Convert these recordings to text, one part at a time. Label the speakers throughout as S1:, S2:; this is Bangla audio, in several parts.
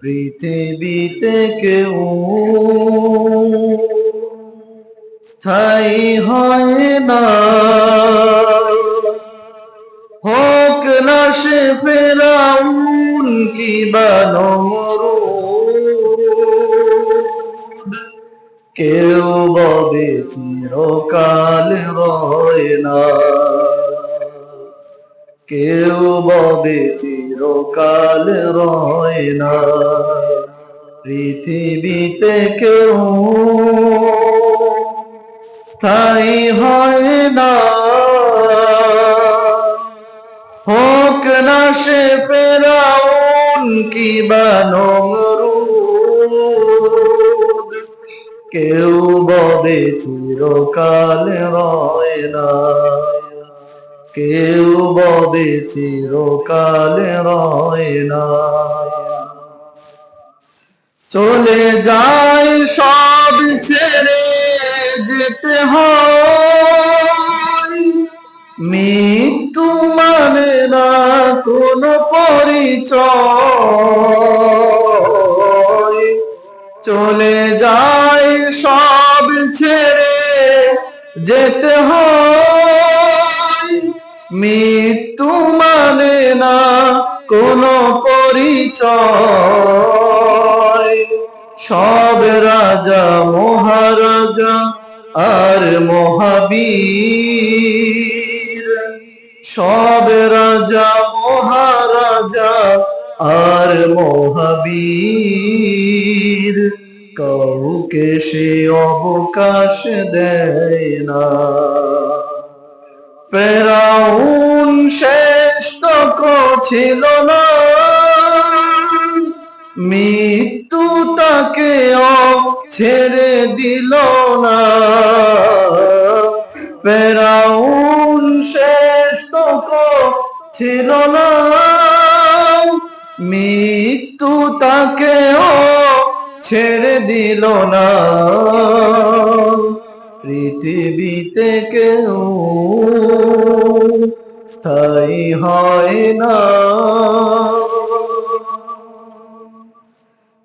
S1: পৃথিবীতে কেউ স্থায়ী হয় না, হোক না সে ফেরাউন কিবা নমরুদ। কেউ বলে চিরকাল রয় না, কেউ বলে চিরকাল রয় না। পৃথিবীতে কেউ স্থায়ী হয় না, হোক না সে ফেরাউন কিবা নমরুদ। কেউ বলে চিরকাল রয় না, কেউ বলে চিরকাল রয় না। চলে যায় সব ছেড়ে যেতে হয়, মৃত্যু মানে না কোনো পরিচয়। চলে যায় সব ছেড়ে যেতে হয়, মৃত্যু মানে না কোনো পরিচয়। সব রাজা মহারাজা আর মহাবীর, সব রাজা মহারাজা আর মহাবীর, কাউকে সে অবকাশ দেয় না। ফেরাউন শেষ তক ছিল না, মৃত্যু তাকে ছেড়ে দিল না। ফেরাউন শেষ তক ছিল না, মৃত্যু তাকে ছেড়ে দিল না। পৃথিবীতে কেউ স্থায়ী হয় না,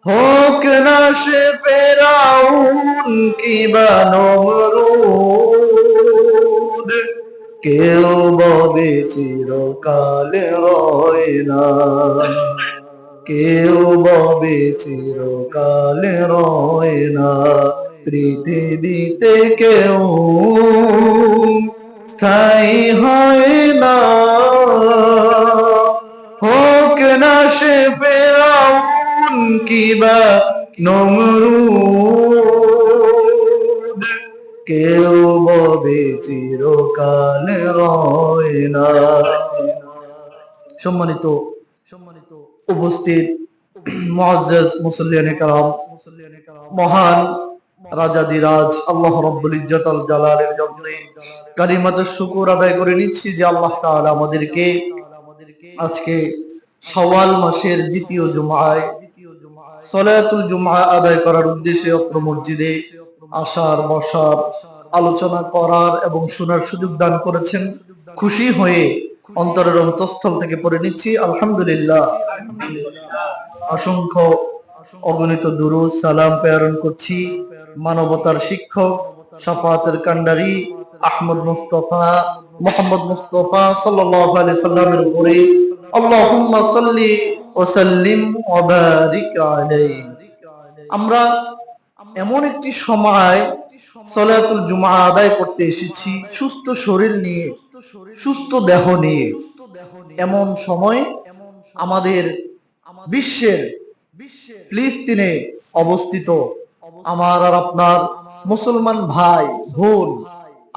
S1: হোক না সে ফেরাউন কিবা নমরুদ। কেউ বলে চিরকাল রয় না, কেউ বলে চিরকাল রয় না। পৃথিবীতে কেউ স্থায়ী হয় না, হোক না সে ফেরাউন কিবা নমরুদ। কেউ বলে চিরকাল রয় না। সম্মানিত উপস্থিত মুআজ্জাজ মুসল্লিয়ানে কেরাম, মহান রাজাদিরাজ আল্লাহ রাব্বুল ইজ্জত আল জালালের জন্য কালিমাতুশ শুকর আদায় করে নিচ্ছি যে আল্লাহ তাআলা আমাদেরকে আজকে শাওয়াল মাসের দ্বিতীয় জুমআয় সালাতুল জুমআ আদায় করার উদ্দেশ্যে অত্র মসজিদে আসার, বসার, আলোচনা করার এবং শোনার সুযোগ দান করেছেন। খুশি হয়ে অন্তরের অন্তঃস্থল থেকে পড়ে নিচ্ছি আলহামদুলিল্লাহ। অসংখ্য অগণিত দুরূদ সালাম প্রেরণ করছি মানবতার শিক্ষক, শাফাআতের কান্ডারি আহমদ মুস্তাফা মুহাম্মদ মুস্তাফা সাল্লাল্লাহু আলাইহি সাল্লামের উপরে। আল্লাহুম্মা সাল্লি ওয়া সাল্লিম ওয়া বারিক আলাইহি। আমরা এমন একটি সময় সালাতুল জুমআ আদায় করতে এসেছি সুস্থ শরীর নিয়ে, সুস্থ দেহ নিয়ে। এমন সময় আমাদের বিশ্বের ফিলিস্তিনে অবস্থিত আমার আর আপনার মুসলমান ভাই বোন,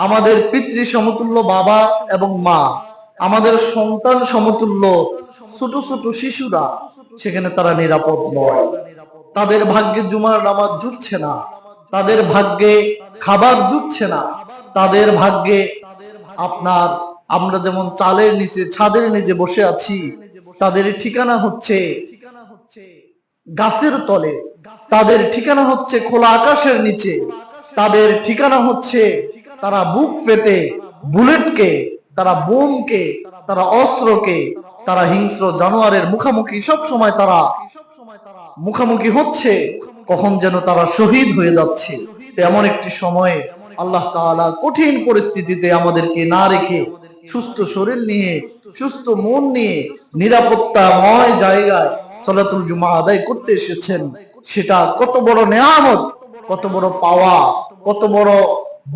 S1: আমাদের পিতৃ সমতুল্য বাবা এবং মা, আমাদের সন্তান সমতুল্য ছোট ছোট শিশুরা সেখানে তারা নিরাপদ নয়। তাদের ভাগ্যে জুমার নামাজ জুটছে না, তাদের ভাগ্যে খাবার জুটছে না, তাদের ভাগ্যে আপনার আমরা যেমন চালের নিচে ছাদের নিচে বসে আছি, তাদের ঠিকানা হচ্ছে গাছের তলে, তাদের ঠিকানা হচ্ছে খোলা আকাশের নিচে, তাদের ঠিকানা হচ্ছে তারা বুক পেতে বুলেটকে তারা বোমকে, তারা অস্ত্রকে, তারা হিংস্র জানোয়ারের মুখোমুখি সব সময় তারা মুখোমুখি হচ্ছে, কখন যেন তারা শহীদ হয়ে যাচ্ছে। এমন একটি সময়ে আল্লাহ তাআলা কঠিন পরিস্থিতিতে আমাদেরকে না রেখে সুস্থ শরীর নিয়ে, সুস্থ মন নিয়ে নিরাপত্তাময় জায়গায় সালাতুল জুমা আদায় করতে এসেছেন। সেটা কত বড় নেয়ামত, কত বড় পাওয়া, কত বড়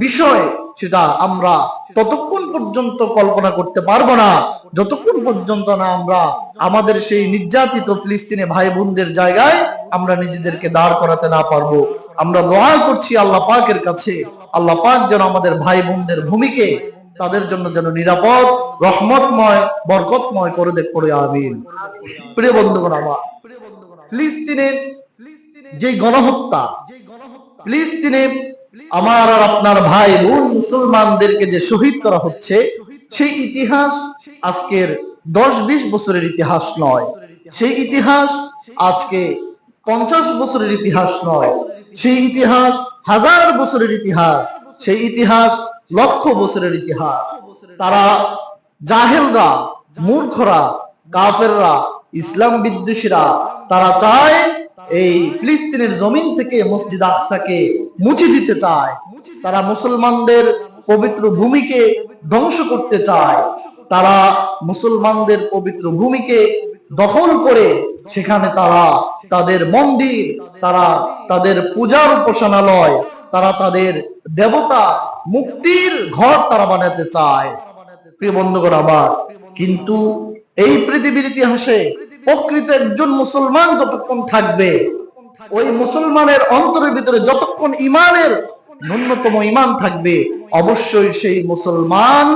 S1: বিষয়, সেটা আমরা ততক্ষণ পর্যন্ত কল্পনা করতে পারবো না যতক্ষণ পর্যন্ত না আমরা আমাদের সেই নির্যাতিত ফিলিস্তিনে ভাই বোনদের জায়গায় আমরা নিজেদেরকে দাঁড় করাতে না পারবো। আমরা দোয়া করছি আল্লাহ পাকের কাছে, আল্লাহ পাক যেন আমাদের ভাই বোনদের ভূমিকে তাদের জন্য যেন নিরাপদ, রহমতময়, বরকতময় করে দেখ, পড়ে আমিন। প্রিয় বন্ধুগণ, আমার ফিলিস্তিনের যে গণহত্যা, ফিলিস্তিনে আমার আর আপনার ভাই বোন মুসলমানদেরকে যে শহীদ করা হচ্ছে, সেই ইতিহাস আজকের 10-20 বছরের ইতিহাস নয়, সেই ইতিহাস আজকে 50 বছরের ইতিহাস নয়, সেই ইতিহাস 1000 বছরের ইতিহাস, সেই ইতিহাস লক্ষ বছরের ইতিহাস। তারা জাহেলরা, মূর্খরা, কাফেররা, ইসলাম বিদ্বেষীরা তারা চায় এই ফিলিস্তিনের জমিন থেকে মসজিদ আকসাকে মুছে দিতে চায়। তারা মুসলমানদের পবিত্র ভূমিকে ধ্বংস করতে চায়। তারা মুসলমানদের পবিত্র ভূমিকে দখল করে সেখানে তারা তাদের মন্দির, তারা তাদের পূজার উপাসনালয়, তারা তাদের দেবতা মুক্তির ঘর তারা বানাতে চায়। প্রিয় বন্ধুগণ আমার, কিন্তু এই পৃথিবীর ইতিহাসে প্রকৃত একজন মুসলমান যতক্ষণ থাকবে, ওই মুসলমানের অন্তরের ভিতরে যতক্ষণ ইমানের ন্যূনতম ইমান থাকবে, অবশ্যই সেই মুসলমান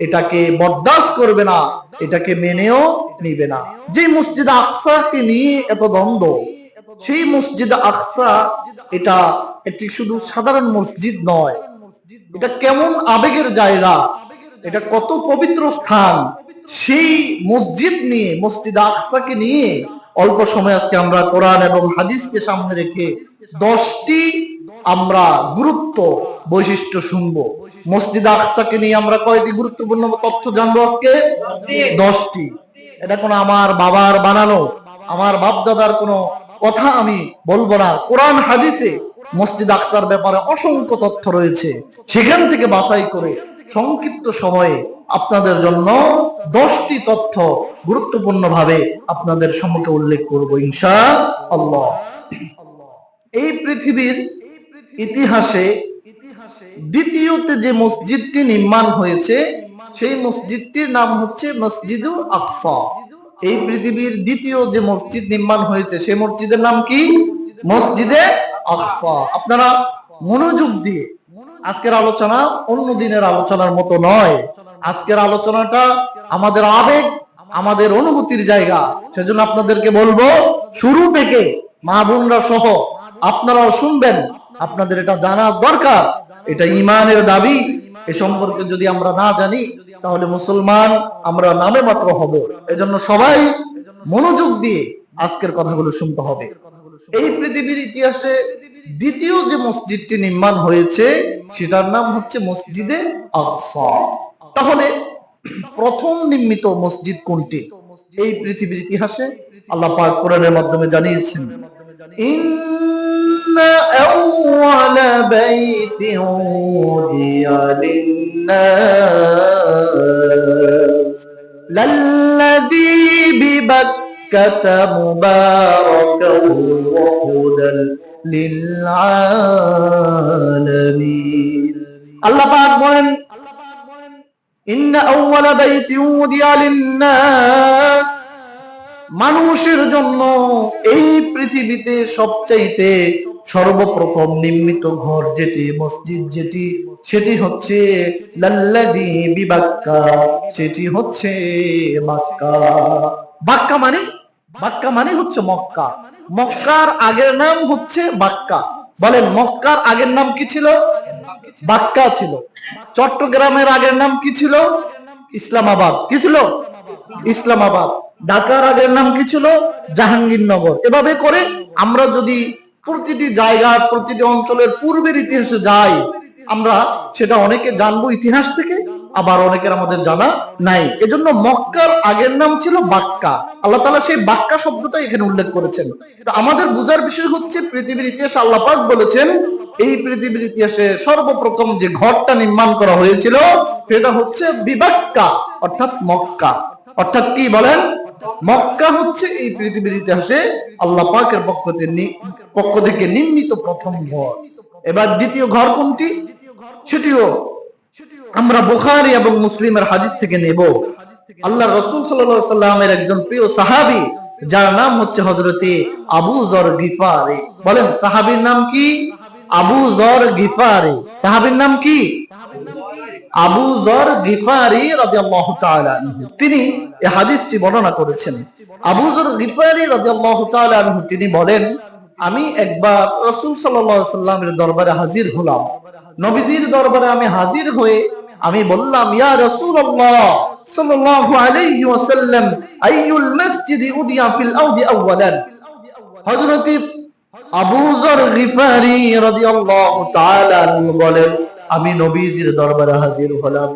S1: এটাকে বরদাস্ত করবে না, এটাকে মেনেও নিবে না। যে মসজিদ আকসাকে নিয়ে এত দ্বন্দ্ব, সেই মসজিদ আকসা এটা একটি শুধু সাধারণ মসজিদ নয়, এটা কেমন আবেগের জায়গা, এটা কত পবিত্র স্থান। সেই মসজিদ নিয়ে, মসজিদ আকসাকে নিয়ে অল্প সময় আজকে আমরা কোরআন এবং হাদিসকে সামনে রেখে 10টি আমরা গুরুত্ব বৈশিষ্ট্য শুনবো। মসজিদ আকসাকে নিয়ে আমরা কয়টি গুরুত্বপূর্ণ তথ্য জানবো আজকে? 10টি। এটা কোনো আমার বাবার বানানো, আমার বাপ দাদার কোনো কথা আমি বলবো না। কোরআন হাদিসে মসজিদ আকসার ব্যাপারে অসংখ্য তথ্য রয়েছে, সেখান থেকে বাছাই করে সংক্ষিপ্ত সময়ে আপনাদের জন্য 10টি তথ্য গুরুত্বপূর্ণ ভাবে আপনাদের সম্মুখে উল্লেখ করব ইনশাআল্লাহ। এই পৃথিবীর ইতিহাসে দ্বিতীয়তে যে মসজিদটি নির্মাণ হয়েছে, সেই মসজিদটির নাম হচ্ছে মসজিদ আকসা। এই পৃথিবীর দ্বিতীয় যে মসজিদ নির্মাণ হয়েছে, সেই মসজিদের নাম কি? মসজিদে আকসা। আপনারা মনোযোগ দিয়ে, আজকের আলোচনা অন্য দিনের আলোচনার মতো নয়, আজকের আলোচনাটা আমাদের আবেগ, আমাদের অনুভূতির জায়গা। সেজন্য আপনাদেরকে বলবো, শুরু থেকে মা বোনরা সহ আপনারাও শুনবেন। আপনাদের এটা জানা দরকার, এটা ইমানের দাবি। এ সম্পর্কে যদি আমরা না জানি, তাহলে মুসলমান আমরা নামে মাত্র হব। এজন্য সবাই মনোযোগ দিয়ে আজকের কথাগুলো শুনতে হবে। এই পৃথিবীর ইতিহাসে দ্বিতীয় যে মসজিদটি নির্মাণ হয়েছে, সেটার নাম হচ্ছে মসজিদে আকসা। তাহলে প্রথম নির্মিত মসজিদ কোনটি এই পৃথিবীর ইতিহাসে? আল্লাহ পাক কোরআনের মাধ্যমে জানিয়েছেন, ইন্না আউওয়ালা বাইতিন উদিয়া লিন-নাস লাল্লাযী বিবাক্কাতা মুবারাকান ওয়া হুদাল লিল-আলামিন। আল্লাহ পাক বলেন, ইন্না আউওয়ালা বাইতিন উদিয়া লিন-নাস, মানুষের জন্য এই পৃথিবীতে সবচাইতে সর্বপ্রথম নির্মিত ঘর যেটি, মসজিদ যেটি, সেটি হচ্ছে লাল্লাযী বিবাক্কা, সেটি হচ্ছে মক্কা। বাক্কা মানে, বাক্কা মানে হচ্ছে মক্কা। মক্কার আগের নাম হচ্ছে বাক্কা। বলেন, মক্কার আগের নাম কি ছিল? বাক্কা ছিল। চট্টগ্রামের আগের নাম কি ছিল? ইসলামাবাদ। কি ছিল? ইসলামাবাদ। ঢাকার আগের নাম কি ছিল? জাহাঙ্গীরনগর। এভাবে করে আমরা যদি প্রতিটি জায়গার, প্রতিটি অঞ্চলের পূর্বের ইতিহাসে যাই, আমরা সেটা অনেকে জানবো ইতিহাস থেকে, আবার অনেকের আমাদের জানা নাই। এজন্য মক্কার আগের নাম ছিল বাক্কা। আল্লাহ তাআলা সেই বাক্কা শব্দটা এখানে উল্লেখ করেছেন। তো আমাদের বোঝার বিষয় হচ্ছে পৃথিবীর ইতিহাসে আল্লাহ পাক বলেছেন এই পৃথিবীর ইতিহাসে সর্বপ্রথম যে ঘরটা নির্মাণ করা হয়েছিল সেটা হচ্ছে বিবাক্কা, অর্থাৎ মক্কা। অর্থাৎ কি বলেন, মক্কা হচ্ছে এই পৃথিবীর ইতিহাসে আল্লাহ পাকের পক্ষ থেকে নির্মিত প্রথম ঘর। এবার দ্বিতীয় ঘর কোনটি, সেটিও আমরা বুখারী এবং মুসলিমের হাদিস থেকে নেব। আল্লাহর রাসূল সাল্লাল্লাহু আলাইহি সাল্লামের একজন প্রিয় সাহাবী যার নাম হচ্ছে হযরতে আবু যর গিফারি। বলেন সাহাবীর নাম কি? আবু যর গিফারি। সাহাবীর নাম কি? আবু যর গিফারি রাদিয়াল্লাহু তাআলা আনহু। তিনি এই হাদিসটি বর্ণনা করেছেন। আবু যর গিফারি রাদিয়াল্লাহু তাআলা আনহু তিনি বলেন, আমি একবার রাসূল সাল্লাল্লাহু আলাইহি সাল্লামের দরবারে হাজির হলাম। নবীজির দরবারে আমি হাজির হয়ে আমি বললাম, ইয়া রাসূলুল্লাহ সাল্লাল্লাহু আলাইহি ওয়াসাল্লাম, আইয়ুল মাসজিদি উদিয়া ফিল আরদি আওয়ালান। হযরত আবু যর গিফারি রাদিয়াল্লাহু তাআলা আনহু বলেন, আমি নবীজির দরবারে হাজির হলাম।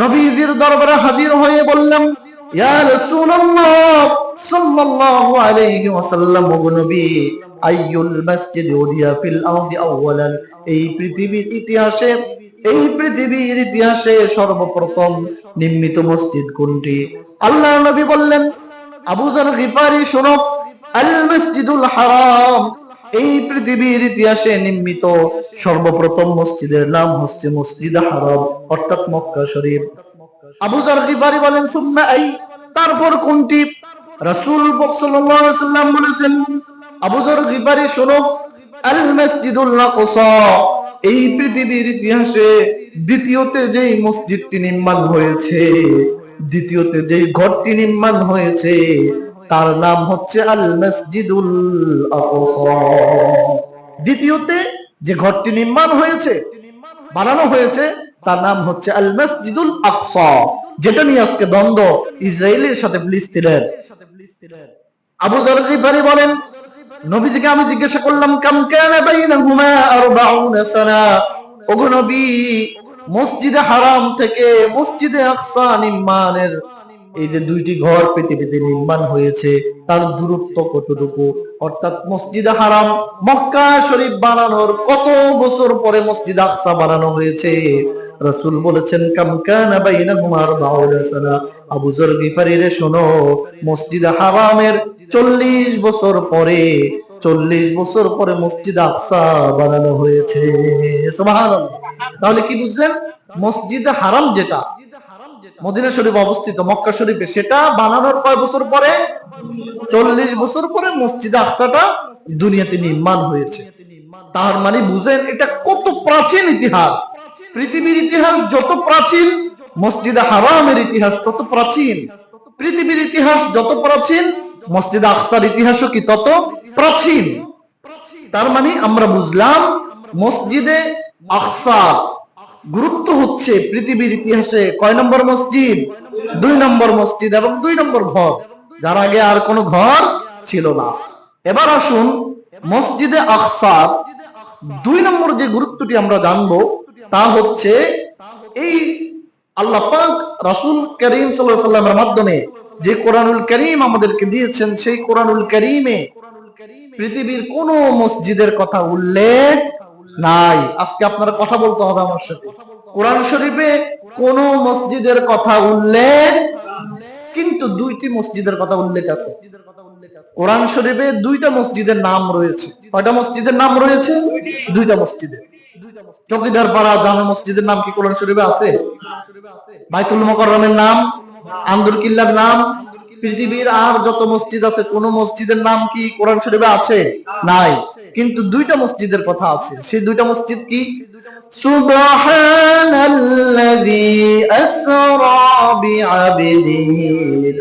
S1: নবীজির দরবারে হাজির হয়ে বললাম, ইয়া রাসূলুল্লাহ সাল্লাল্লাহু আলাইহি ওয়াসাল্লাম, ওগো নবী, আইয়ুল মাসজিদি উদিয়া ফিল আরদি আওয়ালান, এই পৃথিবীর ইতিহাসে সর্বপ্রথম নির্মিত মসজিদ কোনটি? আল্লাহর নবী বললেন, আবু যর গিফারি শোনো, আল মসজিদুল হারাম, এই পৃথিবীর ইতিহাসে নির্মিত সর্বপ্রথম মসজিদের নাম হচ্ছে মসজিদ হারাম, অর্থাৎ মক্কা শরীফ। আবু যর গিফারি বলেন, সুম্মা আই, তারপর কোনটি? রাসূল সাল্লাল্লাহু আলাইহি ওয়াসাল্লাম বলেছেন, আবু যর গিফারি শোনো, আল মসজিদুল আকসা, এই পৃথিবীর ইতিহাসে দ্বিতীয়তে যেই মসজিদটি নির্মাণ হয়েছে, দ্বিতীয়তে যেই ঘরটি নির্মাণ হয়েছে তার নাম হচ্ছে আল মসজিদুল আকসা। দ্বিতীয়তে যে ঘরটি নির্মাণ হয়েছে, বানানো হয়েছে, তার নাম হচ্ছে আল মসজিদুল আকসা, যেটা নিয়ে আজকে দ্বন্দ্ব ইসরায়েলের সাথে ফিলিস্তিনের। আবু যর গিফারি বলেন, নবীজিকে আমি জিজ্ঞাসা করলাম, কাম কানা বাইনাহুমা 40 সানা, ওগো নবী, মসজিদে হারাম থেকে মসজিদে আকসা নির্মাণের এই যে দুইটি ঘর পৃথিবীতে নির্মাণ হয়েছে তার দূরত্ব কতটুকু? অর্থাৎ মসজিদে হারাম মক্কা শরীফ বানানোর কত বছর পরে মসজিদ আকসা বানানো হয়েছে? রাসূল বলেছেন, কাম কানা বাইনাহুমা 40 সানা। আবু যর গিফারি রে শোনো, মসজিদে হারামের 40 বছর পরে মসজিদ আকসা বানানো হয়েছে। সুবহানাল্লাহ। তাহলে কি বুঝলেন? মসজিদে হারাম যেটা মদিনা শরীফ অবস্থিত মক্কা শরীফে, সেটা বানানোর কয় বছর পরে? 40 বছর পরে মসজিদ আকসাটা দুনিয়াতে নির্মাণ হয়েছে। তার মানে বুঝেন এটা কত প্রাচীন ইতিহাস। পৃথিবীর ইতিহাস যত প্রাচীন, মসজিদে হারামের ইতিহাস তত প্রাচীন। পৃথিবীর ইতিহাস যত প্রাচীন, মসজিদ আকসার ইতিহাসও কি তত প্রাচীন। তার মানে আমরা বুঝলাম মসজিদে আকসার গুরুত্ব হচ্ছে পৃথিবীর ইতিহাসে কয় নম্বর মসজিদ? 2 নম্বর মসজিদ এবং 2 নম্বর ঘর, যার আগে আর কোনো ঘর ছিল না। এবার আসুন মসজিদে আকসার 2 নম্বর যে গুরুত্বটি আমরা জানবো তা হচ্ছে এই আল্লাহ পাক রাসূল করিম সাল্লাল্লাহু আলাইহি ওয়াসাল্লামের মাধ্যমে যে কোরআনুল কারীম আমাদেরকে দিয়েছেন, সেই কোরআনুল কারীমে পৃথিবীর কোন মসজিদের কথা উল্লেখ নাই। আজকে আপনারা কথা বলতে হবে আমার সাথে। কোরআন শরীফে কোন মসজিদের কথা উল্লেখ, কিন্তু 2টি মসজিদের কথা উল্লেখ আছে। কোরআন শরীফে 2টা মসজিদের নাম রয়েছে। কয়টা মসজিদের নাম রয়েছে? 2টা মসজিদের। চকিদার পাড়া জামে মসজিদের নাম কি কোরআন শরীফে আছে? বাইতুল মুকাররমের নাম, আন্দুর কিল্লার নাম, পৃথিবীর আর যত মসজিদ আছে কোন মসজিদের নাম কি কোরআন শরীফে আছে? নাই। কিন্তু 2টা মসজিদের কথা আছে। সেই 2টা মসজিদ কি? সুবহানাল্লাযী আসরা বিআবদিহি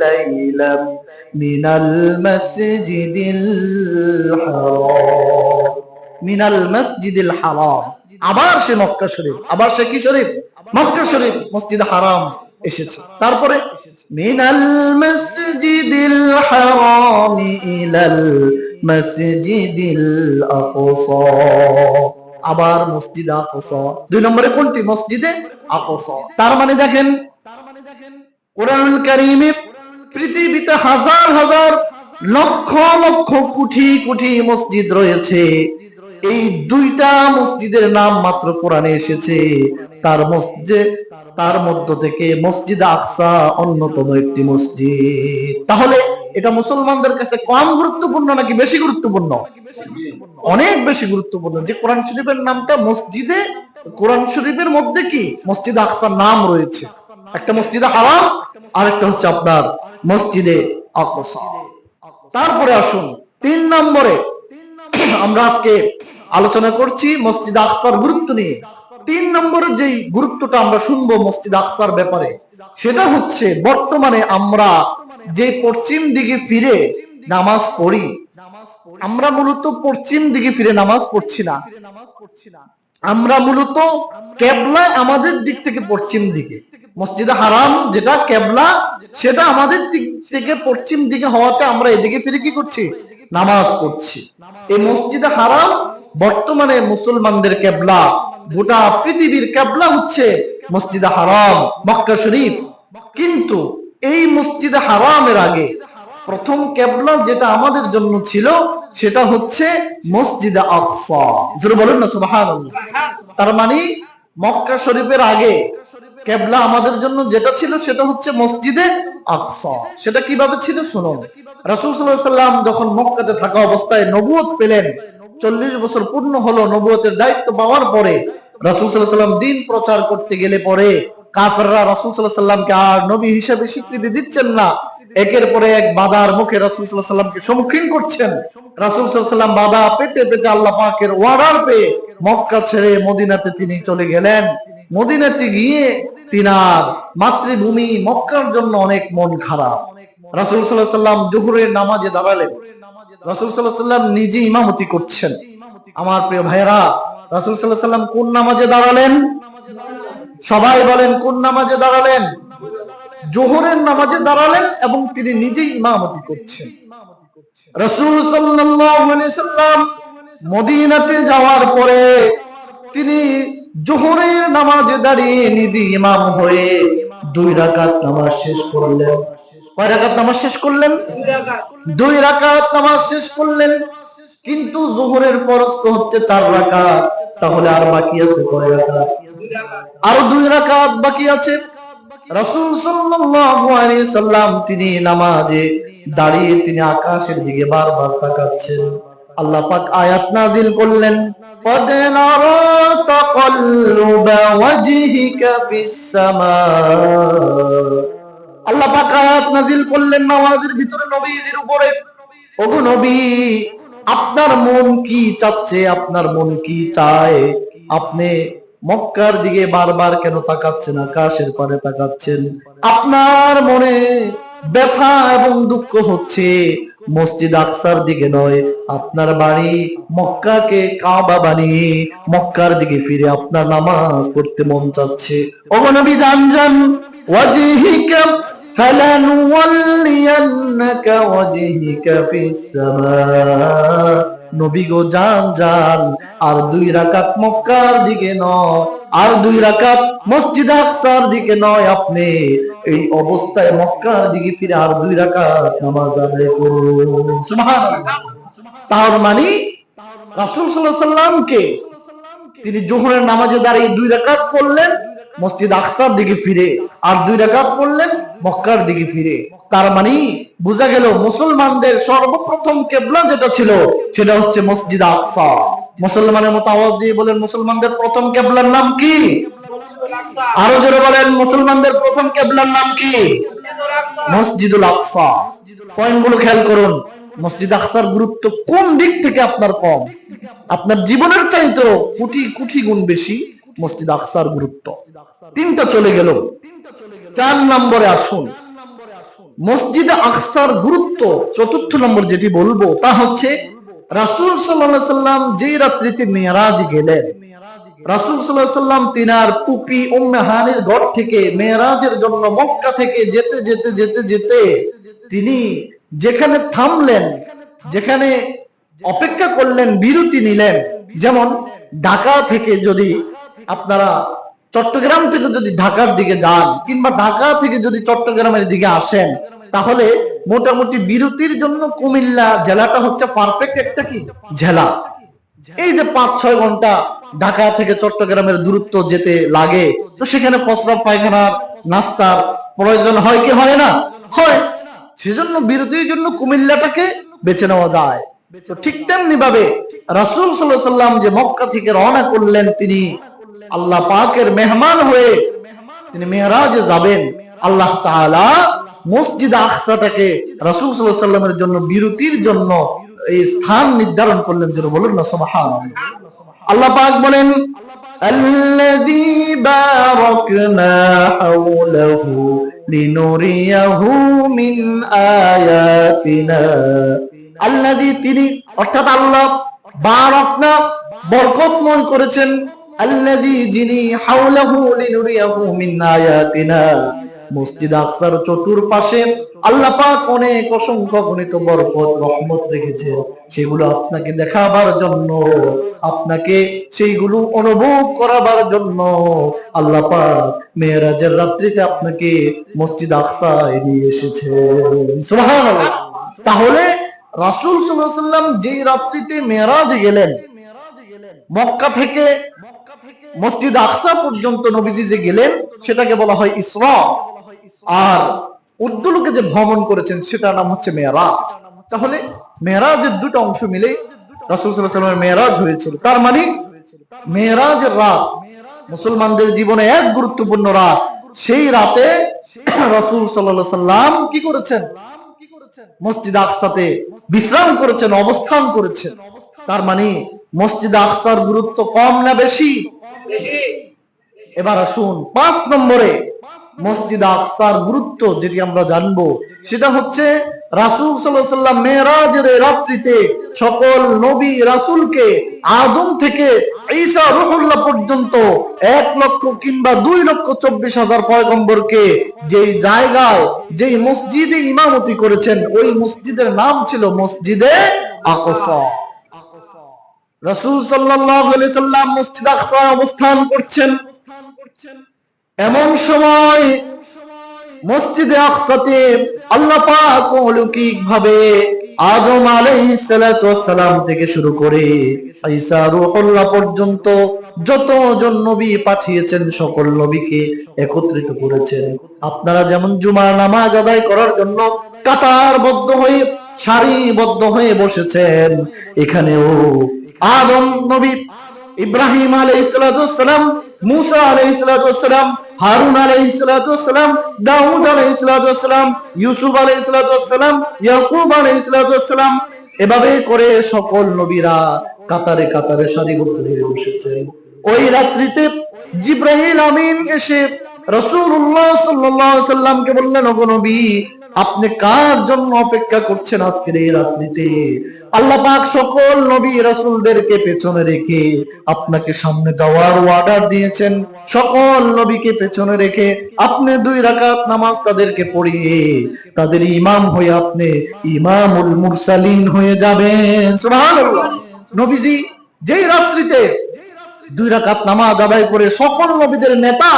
S1: লাইলাম মিনাল মাসজিদিল হারাম। আবার সে মক্কা শরীফ, আবার সে কি শরীফ? মক্কা শরীফ, মসজিদ হারাম এসেছে। তারপরে মিনাল মাসজিদিল হারাম ইলাল মাসজিদিল আকসা, আবার মসজিদে আকসা। 2 নম্বরে কোনটি? মসজিদে আকসা। তার মানে দেখেন কোরআনুল কারীমে পৃথিবীতে হাজার হাজার লক্ষ লক্ষ কোটি কোটি মসজিদ রয়েছে, এই 2টা মসজিদের নাম মাত্র কোরআনে এসেছে। তার মধ্য থেকে মসজিদ আকসা অন্যতম একটি মসজিদ। তাহলে এটা মুসলমানদের কাছে কম গুরুত্বপূর্ণ নাকি বেশি গুরুত্বপূর্ণ? অনেক বেশি গুরুত্বপূর্ণ। যে কোরআন শরীফের নামটা মসজিদে, কোরআন শরীফের মধ্যে কি মসজিদ আকসার নাম রয়েছে। একটা মসজিদে হারাম, আরেকটা হচ্ছে আপনার মসজিদে আকসা। তারপরে আসুন 3 নম্বরে আমরা আজকে আলোচনা করছি মসজিদ আকসার গুরুত্ব নিয়ে। 3 নম্বরে যেই গুরুত্বটা আমরা শুনবো মসজিদ আকসার ব্যাপারে, সেটা হচ্ছে বর্তমানে আমরা যে পশ্চিম দিকে ফিরে নামাজ পড়ি, আমরা মূলত পশ্চিম দিকে ফিরে নামাজ পড়ছি না। আমরা মূলত কেবলা আমাদের দিক থেকে পশ্চিম দিকে, মসজিদে হারাম যেটা কেবলা সেটা আমাদের দিক থেকে পশ্চিম দিকে হওয়াতে আমরা এদিকে ফিরে কি করছি? নামাজ পড়ছি। এই মসজিদে হারাম বর্তমানে মুসলমানদের কেবলা, গোটা পৃথিবীর কেবলা হচ্ছে মসজিদে হারাম, মক্কা শরীফ। কিন্তু এই মসজিদে হারামের আগে প্রথম কেবলা যেটা আমাদের জন্য ছিল সেটা হচ্ছে মসজিদে আকসা। জোরে বলেন না সুবহানাল্লাহ। তার মানে মক্কা শরীফের আগে কেবলা আমাদের জন্য যেটা ছিল সেটা হচ্ছে মসজিদে আকসা। সেটা কিভাবে ছিল শুনুন। রাসূল সাল্লাল্লাহু আলাইহি ওয়াসাল্লাম যখন মক্কাতে থাকা অবস্থায় নবুয়ত পেলেন, 40 বছর পূর্ণ হলো নবুয়তের দায়িত্ব পাওয়ার পরে, রাসূল সাল্লাল্লাহু আলাইহি ওয়াসাল্লাম দিন প্রচার করতে গেলে পরে কাফেররা রাসূল সাল্লাল্লাহু আলাইহি ওয়াসাল্লামকে আর নবী হিসেবে স্বীকৃতি দিচ্ছেন না। একের পরে এক বাধার মুখে রাসূল সাল্লাল্লাহু আলাইহি ওয়াসাল্লামকে সম্মুখীন করছেন। রাসূল সাল্লাল্লাহু আলাইহি ওয়াসাল্লাম বাধা পেতে পেতে আল্লাহ পাকের অর্ডার পেয়ে মক্কা ছেড়ে মদিনাতে তিনি চলে গেলেন। মদিনাতে গিয়ে তিনার মাতৃভূমি মক্কার জন্য অনেক মন খারাপ। রাসূল সাল্লাল্লাহু আলাইহি ওয়াসাল্লাম জোহরের নামাজে দাঁড়ালেন। রাসূল সাল্লাল্লাহু আলাইহি ওয়াসাল্লাম নিজে ইমামতি করছেন। আমার প্রিয় ভাইরা, রাসূল সাল্লাল্লাহু আলাইহি ওয়াসাল্লাম কোন নামাজে দাঁড়ালেন? সবাই বলেন কোন নামাজে দাঁড়ালেন? জোহরের নামাজে দাঁড়ালেন এবং তিনি নিজেই ইমামতি করছেন। রাসূল সাল্লাল্লাহু আলাইহি ওয়াসাল্লাম মদিনাতে যাওয়ার পরে তিনি জোহরের নামাজে দাঁড়িয়ে নিজে ইমাম হয়ে 2 রাকাত নামাজ শেষ করলেন। কয় রাকাত নামাজ শেষ করলেন? 2 রাকাত নামাজ শেষ করলেন। কিন্তু জোহরের ফরজ তো হচ্ছে 4 রাকাত, তাহলে আর বাকি আছে কয় রাকাত? আরো 2 রাকাত বাকি আছে। রাসূল সাল্লাল্লাহু আলাইহি সাল্লাম তিনি নামাজে দাঁড়িয়ে তিনি আকাশের দিকে বারবার তাকাচ্ছেন। আল্লাহ পাক আয়াত নাযিল করলেন, قد نرى تقلب وجهك في السماء। আল্লাহ পাক আয়াত নাযিল করলেন নামাজের ভিতরে নবীর উপরে, ওগো নবী আপনার মন কি চাচ্ছে, আপনার মন কি চায়? আপনি মক্কার দিকে বারবার কেন তাকাচ্ছেন, আকাশের পারে তাকাচ্ছেন? আপনার মনে ব্যথা এবং দুঃখ হচ্ছে মসজিদ আকসার দিকে নয়, আপনার বাড়ি মক্কাকে কাবা বানিয়ে মক্কার দিকে ফিরে আপনার নামাজ পড়তে মন চাচ্ছে। ওগো নবী জান জান, ওয়াজহিকা ফালানুওয়াল্লিয়ান্নাকা ওয়াজহিকা ফিস সামা। নবী গো জান জান, আর 2 রাকাত মক্কার দিকে নয়, আর 2 রাকাত মসজিদ আকসার দিকে নয়, আপনি এই অবস্থায় মক্কার দিকে ফিরে আর 2 রাকাত নামাজ আদায় করুন। সুবহানাল্লাহ। তার মানে রাসূল সাল্লাল্লাহু আলাইহি ওয়াসাল্লামকে তিনি জোহরের নামাজে দাঁড়িয়ে 2 রাকাত পড়লেন মসজিদ আকসার দিকে ফিরে, আর 2 রাকাত পড়লেন মক্কার দিকে ফিরে। তার মানে বোঝা গেল মুসলমানদের সর্বপ্রথম কিবলা যেটা ছিল সেটা হচ্ছে মসজিদ আকসা। মুসলমানের মতো আওয়াজ দিয়ে বলেন মুসলমানদের প্রথম কিবলার নাম কি? আরো জোরে বলেন মুসলমানদের প্রথম কিবলার নাম কি? মসজিদুল আকসা। পয়েন্টগুলো খেয়াল করুন। মসজিদ আকসার গুরুত্ব কোন দিক থেকে আপনার কম? আপনার জীবনের চাইতে কোটি কোটি গুণ বেশি মসজিদ আকসার গুরুত্ব। 3টা চলে গেল। 4 নম্বরে আসুন। মসজিদ আকসার গুরুত্ব 4র্থ নম্বর যেটি বলবো তা হচ্ছে রাসূল সাল্লাল্লাহু আলাইহি সাল্লাম যেই রাত্রিতে মেরাজ গেলেন, রাসূল সাল্লাল্লাহু আলাইহি সাল্লাম তিনার পুপি উম্মে হানির ঘর থেকে মেরাজের জন্য মক্কা থেকে যেতে যেতে যেতে যেতে তিনি যেখানে থামলেন, যেখানে অপেক্ষা করলেন, বিরতি নিলেন, যেমন ঢাকা থেকে যদি আপনারা চট্টগ্রাম থেকে যদি ঢাকার দিকে যান কিংবা ঢাকা থেকে যদি চট্টগ্রামের দিকে আসেন, তাহলে মোটামুটি বিরতির জন্য কুমিল্লা জেলাটা হচ্ছে পারফেক্ট একটা কি জেলা। এই যে 5-6 ঘন্টা ঢাকা থেকে চট্টগ্রামের দূরত্ব যেতে লাগে, তো সেখানে প্রস্রাব পায়খানার নাস্তার প্রয়োজন হয় কি হয় না? হয়। সেজন্য বিরতির জন্য কুমিল্লাটাকে বেছে নেওয়া যায়। তো ঠিক তেমনি ভাবে রাসূল সাল্লাল্লাহু আলাইহি ওয়াসাল্লাম যে মক্কা থেকে রওনা করলেন, তিনি আল্লাহ পাকের মেহমান হয়ে তিনি মেরাজে যাবেন। আল্লাহ তাআলা মসজিদ আকসাটাকে রাসূল সাল্লাল্লাহু আলাইহি ওয়াসাল্লামের জন্য বিরতির জন্য এই স্থান নির্ধারণ করলেন। যেন বলুন না সুবহানাল্লাহ। আল্লাহ পাক বলেন, আল্লাযী বারাকনা হাওলাহু লিনুরিয়াহু মিন আয়াতিনা। আল্লাযী তিনি, অর্থাৎ আল্লাহ, বারাকনা বরকতময় করেছেন, আল্লাযী যিনি, হাওলাহু লিনুরিয়াহু মিন আয়াতিনা মসজিদ আকসার চতুর্পাশে আল্লাহ পাক অনেক অসংখ্য গণিত বরকত রহমত রেখেছেন, সেগুলো আপনাকে দেখাবার জন্য, আপনাকে সেইগুলো অনুভব করাবার জন্য আল্লাহ পাক মেরাজের রাত্রিতে আপনাকে মসজিদ আকসায় নিয়ে এসেছেন। সুবহানাল্লাহ। তাহলে রাসূল সাল্লাল্লাহু আলাইহি ওয়াসাল্লাম যেই রাত্রিতে মেরাজ গেলেন, মক্কা থেকে মসজিদ আকসা পর্যন্ত নবীজি যে গেলেন সেটাকে বলা হয় ইসরা, আর উর্দুলোকে যে ভ্রমণ করেছেন সেটার নাম হচ্ছে মেরাজ। তাহলে মেরাজের দুটো অংশ মিলে রাসূল সাল্লাল্লাহু আলাইহি ওয়াসাল্লামের মেরাজ হয়েছিল। তার মানে মেরাজের রাত মুসলমানদের জীবনে এক গুরুত্বপূর্ণ রাত। সেই রাতে রাসূল সাল্লাল্লাহু আলাইহি ওয়াসাল্লাম কি করেছেন? মসজিদ আকসাতে বিশ্রাম করেছেন, অবস্থান করেছেন। তার মানে মসজিদ আকসার গুরুত্ব কম না বেশি? এবার আসুন 5 নম্বরে মসজিদ আকসার গুরুত্ব যেটি আমরা জানবো, সেটা হচ্ছে রাসূল সাল্লাল্লাহু আলাইহি ওয়াসাল্লাম মেরাজের রাত্রিতে সকল নবী রাসূলকে আদম থেকে ঈসা রূহুল্লাহ পর্যন্ত 1 লক্ষ কিংবা 2,24,000 পয়গম্বরকে যেই জায়গায়, যেই মসজিদে ইমামতি করেছেন, ওই মসজিদের নাম ছিল মসজিদে আকসা। রাসূল সাল্লাল্লাহু আলাইহি সাল্লাম মসজিদ আকসায় অবস্থান করছেন। এমন সময় মসজিদে আকসাতে আল্লাহ পাক অলৌকিক ভাবে আদম আলাইহিস সালাতু ওয়াস সালাম থেকে শুরু করে ঈসা রূহুল্লাহ পর্যন্ত যতজন নবী পাঠিয়েছেন সকল নবীকে একত্রিত করেছেন। আপনারা যেমন জুমার নামাজ আদায় করার জন্য কাতারবদ্ধ হয়ে সারিবদ্ধ হয়ে বসেছেন, এখানেও আদম নবী, ইব্রাহিম আলাইহিস সালাতু ওয়াস সালাম, মুসা আলাইহিস সালাতু ওয়াস সালাম, হারুন আলাইহিস সালাতু ওয়াস সালাম, দাউদ আলাইহিস সালাতু ওয়াস সালাম, ইউসুফ আলাইহিস সালাতু ওয়াস সালাম, ইয়াকুব আলাইহিস সালাতু ওয়াস সালাম, এভাবে করে সকল নবীরা কাতারে কাতারে সারিবদ্ধ হয়ে বসেছেন। ওই রাত্রিতে জিবরাইল আমিন এসে রাসূলুল্লাহ সাল্লাল্লাহু আলাইহি সাল্লামকে বললেন, ওগো নবী, আপনি কার জন্য অপেক্ষা করছেন আজকের এই রাত্রিতে? আল্লাহ পাক সকল নবী রাসূলদেরকে পেছনে রেখে আপনাকে সামনে যাওয়ার অর্ডার দিয়েছেন। সকল নবীকে পেছনে রেখে আপনি 2 রাকাত নামাজ তাদেরকে পড়িয়ে তাদের ইমাম হয়ে আপনি ইমামুল মুরসালিন হয়ে যাবেন। সুবহানাল্লাহ। নবীজি যেই রাত্রিতে 2 রাকাত নামাজ আদায় করে সকল নবীদের নেতা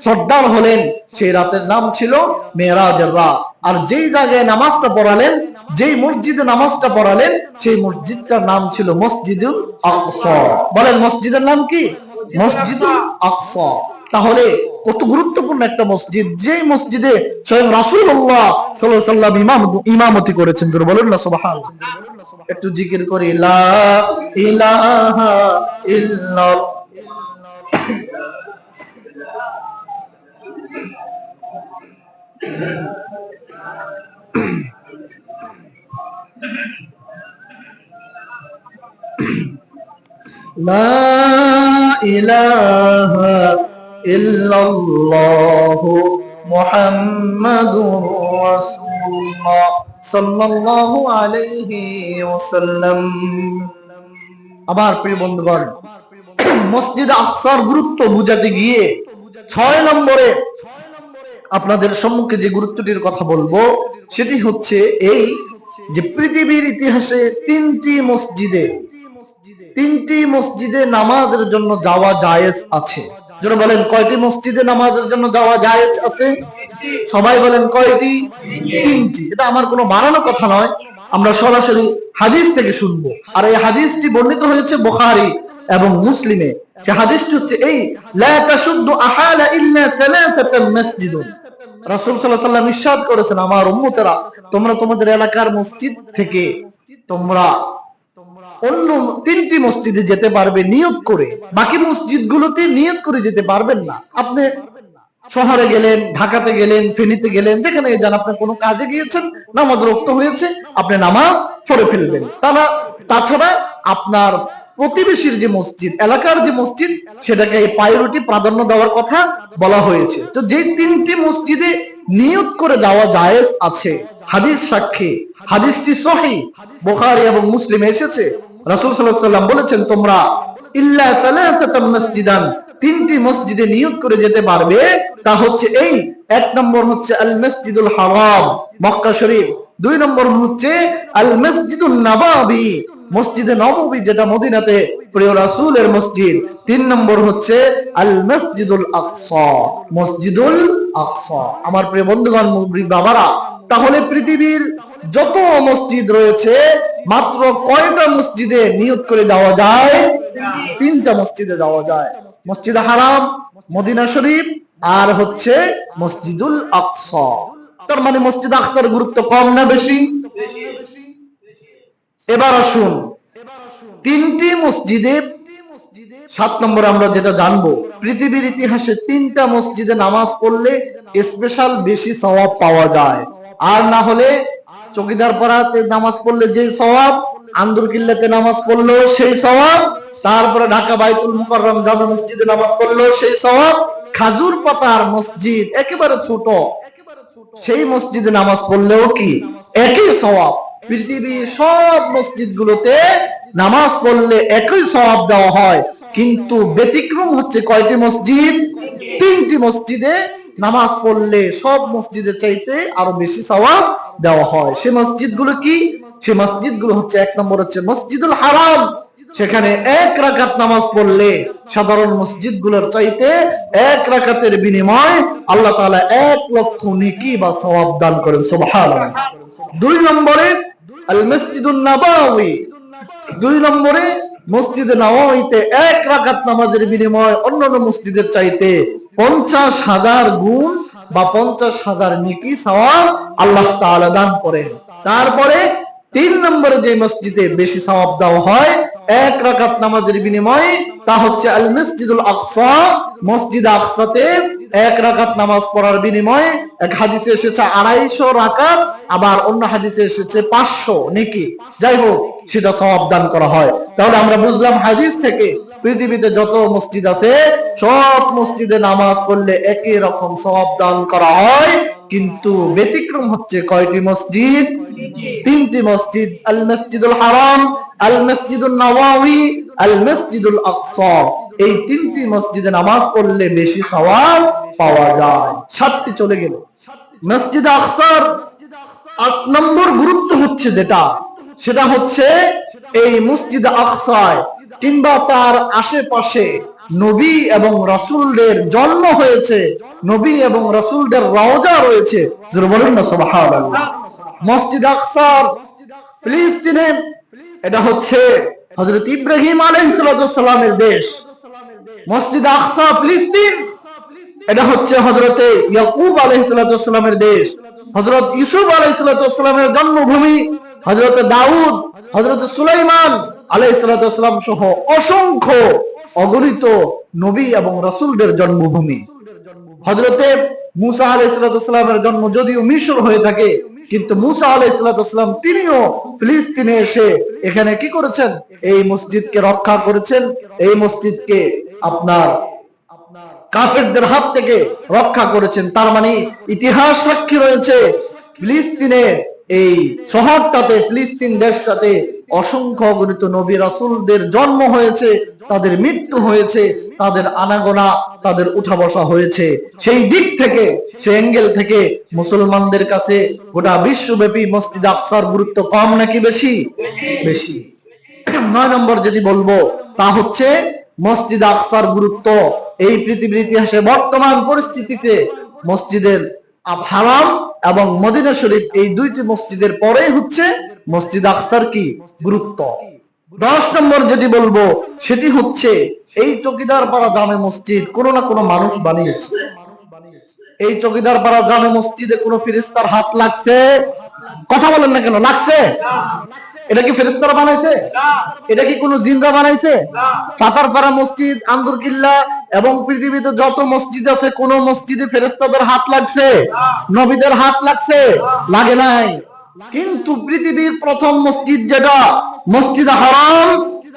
S1: সর্দার হলেন, সেই রাতের নাম ছিল মেরাজের রাত। আর যেই জায়গায় নামাজটা পড়ালেন, যেই মসজিদে নামাজটা পড়ালেন, সেই মসজিদটার নাম ছিল মসজিদুল আকসা। বলেন মসজিদের নাম কি? মসজিদুল আকসা। তাহলে কত গুরুত্বপূর্ণ একটা মসজিদ, যেই মসজিদে স্বয়ং রাসূলুল্লাহ সাল্লাল্লাহু আলাইহি সাল্লাম ইমামতি করেছেন। জোরে বলেন না সুবহানাল্লাহ। একটু জিকির করি, লা ইলাহা ইল্লাল্লাহ। লা ইলাহা ইল্লাল্লাহু মুহাম্মাদুর রাসূলুল্লাহ সাল্লাল্লাহু আলাইহি ওয়াসাল্লাম। আমার প্রিয় বন্ধুগণ, মসজিদ আকসার গুরুত্ব বুঝাতে গিয়ে 6 নম্বরে আপনাদের সম্মুখে যে গুরুত্বটির কথা বলবো সেটি হচ্ছে এই যে পৃথিবীর ইতিহাসে 3টি মসজিদে তিনটি মসজিদে নামাজের জন্য যাওয়া জায়েজ আছে। যারা বলেন কয়টি মসজিদে নামাজের জন্য যাওয়া জায়েজ আছে? সবাই বলেন কয়টি? তিনটি। এটা আমার কোনো বানানো কথা নয়, আমরা সরাসরি হাদিস থেকে শুনবো। আর এই হাদিসটি বর্ণিত হয়েছে বুখারী এবং মুসলিমে। সে হাদিসটি হচ্ছে এই, লা তাশুদ্দু আহালা ইল্লা সালাসাতাম মাসজিদুন। রাসূল সাল্লাল্লাহু আলাইহি ওয়াসাল্লাম ইরশাদ করেছেন, আমার উম্মতেরা, তোমরা তোমাদের এলাকার মসজিদ থেকে তোমরা অন্য তিনটি মসজিদে যেতে পারবে নিয়ত করে, বাকি মসজিদগুলোতে নিয়ত করে যেতে পারবেন না। আপনি শহরে গেলেন, ঢাকাতে গেলেন, ফেনীতে গেলেন, যেখানে যান, আপনি কোনো কাজে গিয়েছেন, নামাজ রক্ত হয়েছে, আপনি নামাজ পড়ে ফেলবেন। তাছাড়া আপনার প্রতিবেশীর যে মসজিদ, এলাকার যে মসজিদ, সেটাকে প্রায়োরিটি, প্রাধান্য দেওয়ার কথা বলা হয়েছে। তো যে তিনটি মসজিদে নিয়ত করে যাওয়া জায়েজ আছে, হাদিস সাক্ষী, হাদিসটি সহিহ, বুখারী এবং মুসলিমে এসেছে। রাসূল সাল্লাল্লাহু আলাইহি ওয়াসাল্লাম বলেছেন, তোমরা ইল্লা সালাসাতাম মাসজিদান, তিনটি মসজিদে নিয়ত করে যেতে পারবে। তা হচ্ছে এই, এক নম্বর হচ্ছে আল মসজিদুল হারাম, মক্কা শরীফ। দুই নম্বর হচ্ছে আল মসজিদুন নববী, মসজিদে নববী, যেটা মদিনাতে প্রিয় রাসূলের মসজিদ। তিন নম্বর হচ্ছে আল মসজিদুল আকসা, মসজিদুল আকসা। আমার প্রিয় বন্ধুগণ, বাবারা, তাহলে পৃথিবীর যত মসজিদ রয়েছে, মাত্র কয়টা মসজিদে নিয়ত করে যাওয়া যায়? তিনটা মসজিদে যাওয়া যায়, মসজিদ হারাম, মদিনা শরীফ, আর হচ্ছে মসজিদুল আকসা। তার মানে মসজিদ আকসার গুরুত্ব কম না বেশি? এবার আসুন তিনটি মসজিদে, 7 নম্বর আমরা যেটা জানবো, পৃথিবীর ইতিহাসে তিনটা মসজিদে নামাজ পড়লে স্পেশাল বেশি সওয়াব পাওয়া যায়। আর না হলে চৌকিদার পাড়াতে নামাজ পড়লে যে সওয়াব, আন্দর কিল্লাতে নামাজ পড়লেও সেই সওয়াব, তারপরে ঢাকা বাইতুল মুকাররম জামে মসজিদে নামাজ পড়লেও সেই সওয়াব, খাজুর পাতার মসজিদ একেবারে ছোট, সেই মসজিদে নামাজ পড়লেও কি একই সওয়াব। পৃথিবীর সব মসজিদগুলোতে নামাজ পড়লে একই সওয়াব দেওয়া হয়, কিন্তু ব্যতিক্রম হচ্ছে কয়টি মসজিদ? তিনটি মসজিদে নামাজ পড়লে সব মসজিদের চাইতে আরো বেশি সওয়াব দেওয়া হয়। সে মসজিদগুলো কি? সে মসজিদগুলো হচ্ছে, এক নম্বর হচ্ছে মসজিদুল হারাম, সেখানে এক রাকাত নামাজ পড়লে সাধারণ মসজিদগুলোর চাইতে এক রাকাতের বিনিময়ে আল্লাহ তাআলা 1 লক্ষ নেকি বা সওয়াব দান করেন, সুবহানাল্লাহ। দুই নম্বরে আল মসজিদুন নববী, দুই নম্বরে মসজিদে নববীতে এক রাকাত নামাজের বিনিময়ে অন্যান্য মসজিদের চাইতে 50,000 গুণ বা 50,000 নেকি সওয়াব আল্লাহ তাআলা দান করেন। তারপরে 3 নম্বরে যে মসজিদে বেশি সওয়াব দেওয়া হয় এক রাকাত নামাজের বিনিময়ে, তা হচ্ছে আল মসজিদুল আকসা, মসজিদ আকসাতে এক রাকাত নামাজ পড়ার বিনিময়ে, এক হাদিসে এসেছে 250 রাকাত, আবার অন্য হাদিসে এসেছে 500 নেকি, যাই হোক সেটা সওয়াব দান করা হয়। তাহলে আমরা বুঝলাম হাদিস থেকে, পৃথিবীতে যত মসজিদ আছে সব মসজিদে নামাজ পড়লে একই রকম সওয়াব দান করা হয়, কিন্তু ব্যতিক্রম হচ্ছে কয়টি মসজিদ? তিনটি মসজিদ, আল মসজিদুল হারাম, আল মসজিদুন নববী, আল মসজিদুল আকসা। এই তিনটি মসজিদে নামাজ পড়লে বেশি সওয়াব পাওয়া যায়। 7টি চলে গেল। মসজিদ আকসার 8 নম্বর গুরুত্ব হচ্ছে যেটা, সেটা হচ্ছে এই মসজিদ আকসায় কিংবা তার আশেপাশে নবী এবং রাসূলদের জন্ম হয়েছে, নবী এবং রাসূলদের রওজা রয়েছে, যারা বলেন না সুবহানাল্লাহ। মসজিদ আকসার ফিলিস্তিনে, এটা হচ্ছে হযরত ইব্রাহিম আলাইহিস সালামের দেশ। মসজিদ আকসা ফিলিস্তিন, এটা হচ্ছে হযরত ইয়াকুব আলাইহিস সালামের দেশ, হযরত ইউসুফ আলাইহিস সালামের জন্মভূমি, হযরত দাউদ, হযরত সুলাইমান আলাইহিস সালাম সহ অসংখ্য অগণিত নবী এবং রাসূলদের জন্মভূমি। হযরতে মুসা আলাইহিস সালামের জন্ম যদিও মিশর হয়ে থাকে, কিন্তু মুসা আলাইহিস সালাম তিনিও ফিলিস্তিনে এসে এখানে কি করেছেন? এই মসজিদকে রক্ষা করেছেন, এই মসজিদকে আপনার কাফেরদের হাত থেকে রক্ষা করেছেন। তার মানে ইতিহাস সাক্ষী রয়েছে, ফিলিস্তিনের এই শহরটাতে, ফিলিস্তিন দেশটাতে অসংখ্য অগণিত নবী রাসূলদের জন্ম হয়েছে, তাদের মৃত্যু হয়েছে, তাদের আনাগোনা, তাদের উঠা বসা হয়েছে। সেই দিক থেকে, সেই অ্যাঙ্গেল থেকে মুসলমানদের কাছে গোটা বিশ্বব্যাপী মসজিদ আকসার গুরুত্ব কম নাকি বেশি? বেশি। 9 নম্বর যেটি বলবো তা হচ্ছে মসজিদ আকসার গুরুত্ব। এই পৃথিবীর ইতিহাসে বর্তমান পরিস্থিতিতে মসজিদের হারাম এবং মদিনা শরীফ এই দুইটি মসজিদের পরে হচ্ছে মসজিদ আকসার কি গুরুত্ব। 10 নম্বর যেটি বলবো সেটি হচ্ছে এই চকিদার পাড়া জামে মসজিদ কোনো না কোনো মানুষ বানিয়েছে। এই চকিদার পাড়া জামে মসজিদে কোনো ফেরেশতার হাত লাগছে? কথা বলেন না কেন, লাগছে? এটা কি ফেরেশতারা বানাইছে? এটা কি কোনো জিনরা বানাইছে? সাতারপাড়া মসজিদ, আন্দরকিল্লা এবং পৃথিবীতে যত মসজিদ আছে কোন মসজিদে ফেরেশতাদের হাত লাগছে? নবীদের হাত লাগছে? লাগে নাই। কিন্তু পৃথিবীর প্রথম মসজিদ যেটা মসজিদ হারাম,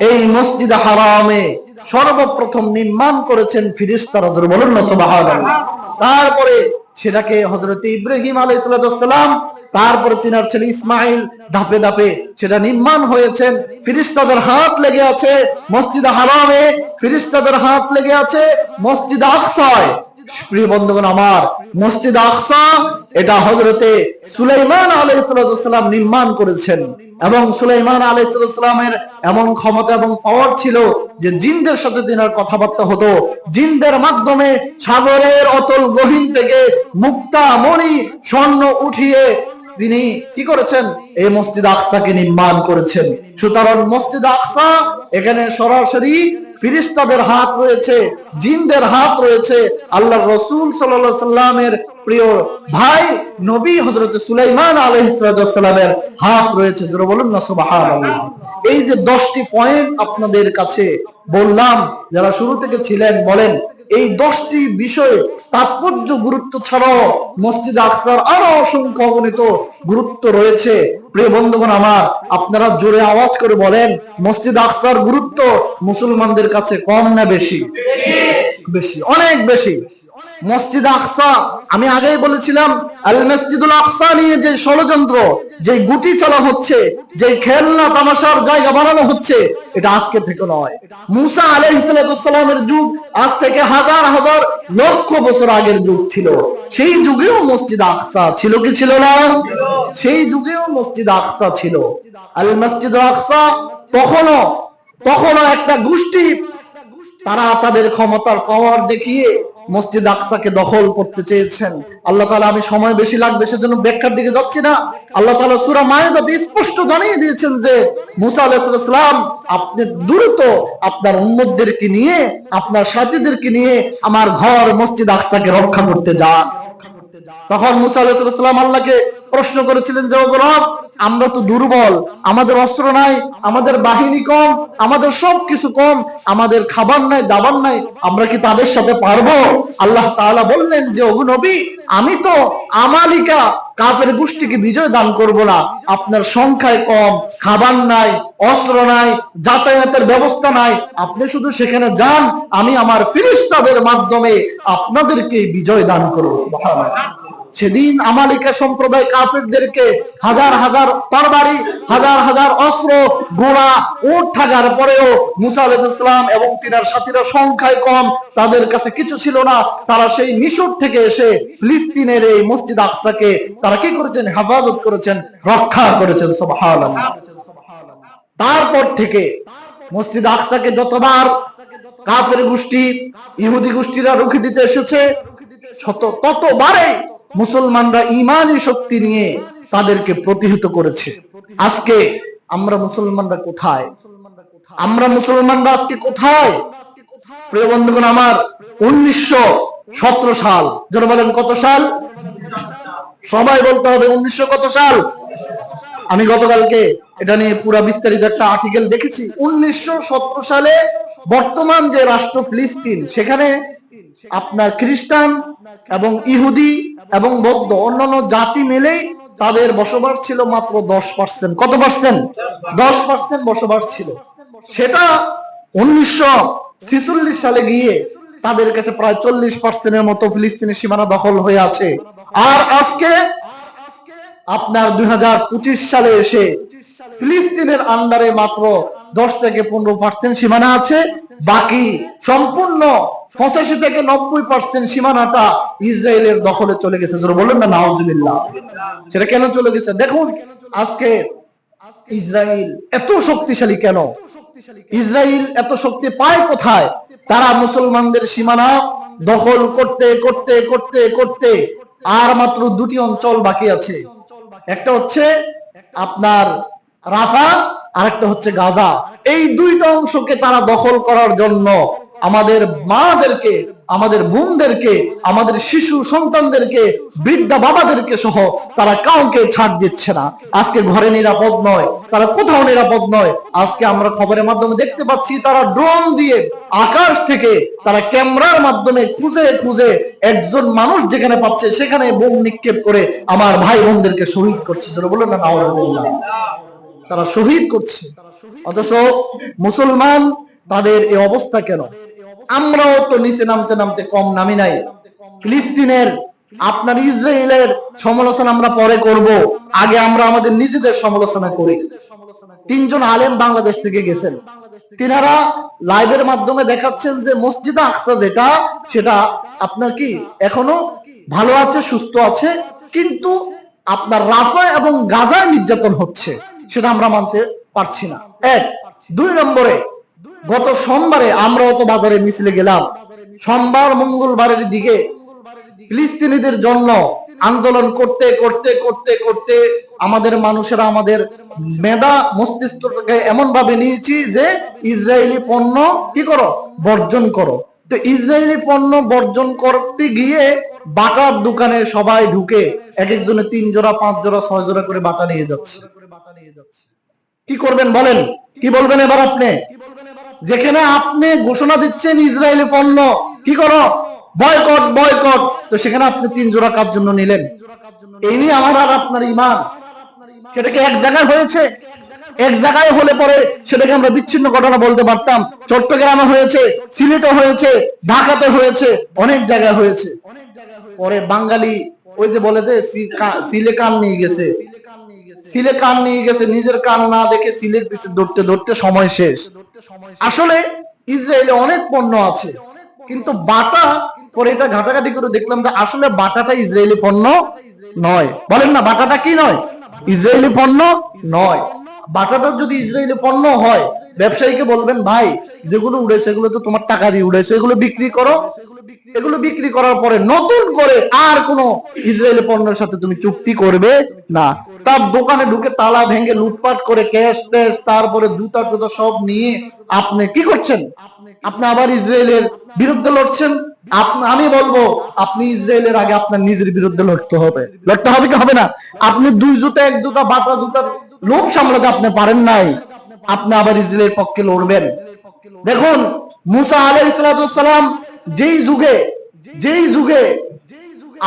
S1: এই মসজিদ হারামে সর্বপ্রথম নির্মাণ করেছেন ফেরেশতারা, জোরে বলুন না সুবহানাল্লাহ। তারপরে সেটাকে হযরত ইব্রাহিম আলাইহিস সালাম, তারপরে তিনার ছেলে ইসমাইল ধাপে ধাপে সেটা নির্মাণ হয়েছেন। ফেরেশতাদের হাত লেগে আছে মসজিদ হারামে, ফেরেশতাদের হাত লেগে আছে মসজিদ আকসায়। প্রিয় বন্ধুগণ আমার, মসজিদ আকসা এটা হযরতে সুলাইমান আলাইহিস সালাম নির্মাণ করেছেন এবং সুলাইমান আলাইহিস সালামের এমন ক্ষমতা এবং পাওয়ার ছিল যে জিনদের সাথে তিনার কথাবার্তা হতো। জিনদের মাধ্যমে সাগরের অতল গহীন থেকে মুক্তা মণি স্বর্ণ উঠিয়ে তিনি কি করেছেন? এই মসজিদ আকসাকে নির্মাণ করেছেন। সুতরাং মসজিদ আকসা এখানে সরাসরি ফেরেশতাদের হাত রয়েছে, জিনদের হাত রয়েছে, আল্লাহর রাসূল সাল্লাল্লাহু আলাইহি সাল্লামের প্রিয় ভাই নবী হযরত সুলাইমান আলাইহিস সালামের হাত রয়েছে। জোরে বলুন না সুবহানাল্লাহ। এই যে 10টি পয়েন্ট আপনাদের কাছে বললাম, যারা শুরু থেকে ছিলেন বলেন এই 10টি বিষয়ে তাৎপর্য গুরুত্ব ছাড়াও মসজিদ আকসার আরো অসংখ্য অগণিত গুরুত্ব রয়েছে। প্রিয় বন্ধুগণ আমার, আপনারা জোরে আওয়াজ করে বলেন মসজিদ আকসার গুরুত্ব মুসলমানদের কাছে কম না বেশি? বেশি, অনেক বেশি। মসজিদ আকসা, আমি আগেই বলেছিলাম আল মসজিদুল আকসা নিয়ে যে ষড়যন্ত্র, যে গুটি চলা হচ্ছে, যে খেলনা তামাশার জায়গা বানানো হচ্ছে, এটা আজকে থেকে নয়। মুসা আলাইহিস সালামের যুগ আজ থেকে হাজার হাজার লক্ষ বছর আগের যুগ ছিল। সেই যুগেও মসজিদ আকসা ছিল কি ছিল না? সেই যুগেও মসজিদ আকসা ছিল। আল মসজিদুল আকসা তখনও একটা গোষ্ঠী, তারা তাদের ক্ষমতার পাওয়ার দেখিয়ে মসজিদ আকসাকে দখল করতে চেয়েছেন। আল্লাহ তাআলা, আমি সময় বেশি লাগবে সেজন্য ব্যাখ্যার দিকে যাচ্ছি না। আল্লাহ তাআলা সূরা মায়েদাতে স্পষ্ট জানিয়ে দিয়েছেন যে মুসা আলাইহিস সালাম আপনি দ্রুত আপনার উম্মতদেরকে নিয়ে, আপনার সাথীদেরকে নিয়ে আমার ঘর মসজিদ আকসাকে রক্ষা করতে যান। তখন মুসা আলাইহিস সালাম আল্লাহকে প্রশ্ন করেছিলেন যে ওগো রব, আমরা তো দুর্বল, আমাদের অস্ত্র নাই, আমাদের বাহিনী কম, আমাদের সবকিছু কম, আমাদের খাবার নাই, দাবার নাই, আমরা কি তাদের সাথে পারবো? আল্লাহ তাআলা বললেন যে ওগো নবী, আমি তো আমালিকা কাফের গোষ্ঠীকে বিজয় দান করব না। আপনার সংখ্যায় কম, খাবার নাই, অস্ত্র নাই, যাতায়াতের ব্যবস্থা নাই, আপনি শুধু সেখানে যান, আমি আমার ফেরেশতাদের মাধ্যমে আপনাদেরকে বিজয় দান করব। সুবহানাল্লাহ। সেদিন আমালিকা সম্প্রদায় কাফেরদেরকে হাজার হাজার তরবারি, হাজার হাজার অস্ত্র, ঘোড়া, উট থাকার পরেও মুসা আলাইহিস সালাম এবং তিনার সাথীরা সংখ্যায় কম, তাদের কাছে কিছু ছিল না। তারা সেই মিশর থেকে এসে ফিলিস্তিনের এই মসজিদ আকসাকে তারা কি করেছেন? হেফাজত করেছেন, রক্ষা করেছেন। সুবহানাল্লাহ। তারপর থেকে মসজিদ আকসাকে যতবার কাফের গোষ্ঠী, ইহুদি গোষ্ঠীরা রুখে দিতে এসেছে, ততবারে মুসলমানরা ঈমানী শক্তি নিয়ে তাদেরকে প্রতিহত করেছে। আজকে আমরা মুসলমানরা কোথায়? আমরা মুসলমানরা আজকে কোথায়? প্রিয় বন্ধুগণ আমার, 1917 সাল, যারা বলেন কত সাল? সবাই বলতে হবে 1900 কত সাল? আমি গতকালকে এটা নিয়ে পুরা বিস্তারিত একটা আর্টিকেল দেখেছি। 1917 সালে বর্তমান যে রাষ্ট্র ফিলিস্তিন, সেখানে আপনার খ্রিস্টান এবং ইহুদি এবং বৌদ্ধ অন্যান্য জাতি মিলেই তাদের বসবাস ছিল মাত্র 10%। কত পার্সেন্ট? 10% বসবাস ছিল। সেটা 1946 সালে গিয়ে তাদের কাছে প্রায় 40%-এর মতো ফিলিস্তিনের সীমানা দখল হয়ে আছে। আর আজকে আপনার 2025 সালে এসে ফিলিস্তিনের আন্ডারে মাত্র 10 থেকে 15% সীমানা আছে। বাকি সম্পূর্ণ 85 থেকে 90% সীমানাটা ইসরায়েলের দখলে চলে গেছে। যারা বলেন না নাউজুবিল্লাহ। সেটা কেন চলে গেছে? দেখুন, আজকে ইসরায়েল এত শক্তিশালী কেন? ইসরায়েল এত শক্তি পায় কোথায়? তারা মুসলমানদের সীমানা দখল করতে করতে করতে করতে আর মাত্র দুটি অঞ্চল বাকি আছে। একটা হচ্ছে আপনার রাফা, আর একটা হচ্ছে গাজা। এই দুইটা অংশকে তারা দখল করার জন্য আমাদের মাদেরকে, আমাদের বোনদেরকে, আমাদের শিশু সন্তানদেরকে, বৃদ্ধা বাবাদেরকে সহ তারা কাউকে ছাড় দিচ্ছে না। আজকে ঘরে নিরাপদ নয়, তারা কোথাও নিরাপদ নয়। আজকে আমরা খবরের মাধ্যমে দেখতে পাচ্ছি তারা ড্রোন দিয়ে আকাশ থেকে তারা ক্যামেরার মাধ্যমে খুঁজে খুঁজে একজন মানুষ যেখানে পাচ্ছে সেখানে বোম নিক্ষেপ করে আমার ভাই বোনদেরকে শহীদ করছে। যারা বললেন না নাউজুবিল্লাহ, তারা শহীদ করছে। অথচ মুসলমান তাদের এই অবস্থা কেন? আমরাও তো নিচে নামতে নামতে কম নামি নাই। ফিলিস্তিনের আপনার ইসরায়েলের সমালোচনা আমরা পরে করব, আগে আমরা আমাদের নিজেদের সমালোচনা করি। তিনজন আলেম বাংলাদেশ থেকে গেছেন, তিনারা লাইভের মাধ্যমে দেখাচ্ছেন যে মসজিদে আকসা যেটা, সেটা আপনার কি এখনো ভালো আছে, সুস্থ আছে, কিন্তু আপনার রাফা এবং গাজায় নির্যাতন হচ্ছে, সেটা আমরা মানতে পারছি না। এক। দুই নম্বরে, গত সোমবারে আমরাও তো বাজারে মিছিলে গেলাম। সোমবার মঙ্গলবারের দিকে ফিলিস্তিনিদের জন্য আন্দোলন করতে করতে করতে করতে আমাদের মানুষেরা আমাদের মেধা মস্তিষ্ককে এমন ভাবে নিয়েছি যে ইসরায়েলি পণ্য কি করো, বর্জন করো। তো ইসরায়েলি পণ্য বর্জন করতে গিয়ে বাটার দোকানে সবাই ঢুকে এক একজনে 3 জোড়া 5 জোড়া 6 জোড়া করে বাটা নিয়ে যাচ্ছে। কি করবেন বলেন? কি বলবেন এবার আপনি? যেখানে আপনি ঘোষণা দিচ্ছেন ইসরায়েলি পণ্য কি করো, বয়কট বয়কট, তো সেখানে আপনি 3 জোড়া কার জন্য নিলেন? এই নিয়ে আমার আর আপনার ঈমান, সেটাকে এক জায়গায় হয়েছে। এক জায়গায় হলে পরে সেটাকে আমরা বিচ্ছিন্ন ঘটনা বলতে পারতাম। চট্টগ্রামে হয়েছে, সিলেটে হয়েছে, ঢাকাতে হয়েছে, অনেক জায়গায় হয়েছে। পরে বাঙালি ওই যে বলে যে সিলে কান নিয়ে গেছে, সিলে কান নিয়ে গেছে, নিজের কান না দেখে সিলের পিছে ধরতে ধরতে সময় শেষ। আসলে ইসরায়েলে অনেক পণ্য আছে, কিন্তু বাটা পরে এটা ঘাটাঘাটি করে দেখলাম যে আসলে বাটাটা ইসরায়েলি পণ্য নয়। বলেন না, বাটাটা কি নয়? ইসরায়েলি পণ্য নয়। বাটাটা যদি ইসরায়েলি পণ্য হয়, ব্যবসায়ীকে বলবেন ভাই যেগুলো উড়েছে এগুলো তো তোমার টাকা দিয়ে উড়েছে, এগুলো বিক্রি করো। এগুলো বিক্রি করার পরে নতুন করে আর কোন ইসরায়েলি পণ্যের সাথে তুমি চুক্তি করবে না। তার দোকানে ঢুকে তালা ভেঙে লুটপাট করে ক্যাশ ট্যাশ তারপরে জুতা টুতা সব নিয়ে আপনি কি করছেন? আপনি আবার ইসরায়েলের বিরুদ্ধে লড়ছেন। আমি বলবো আপনি ইসরায়েলের আগে আপনার নিজের বিরুদ্ধে লড়তে হবে। লড়তে হবে কি হবে না? আপনি 2 জুতা 1 জুতা বাটা জুতার লোভ সামলাতে আপনি পারেন নাই, আপনি আবার ইসরায়েলের পক্ষে লড়বেন। দেখুন মুসা আলাইহিস সালাম যেই যুগে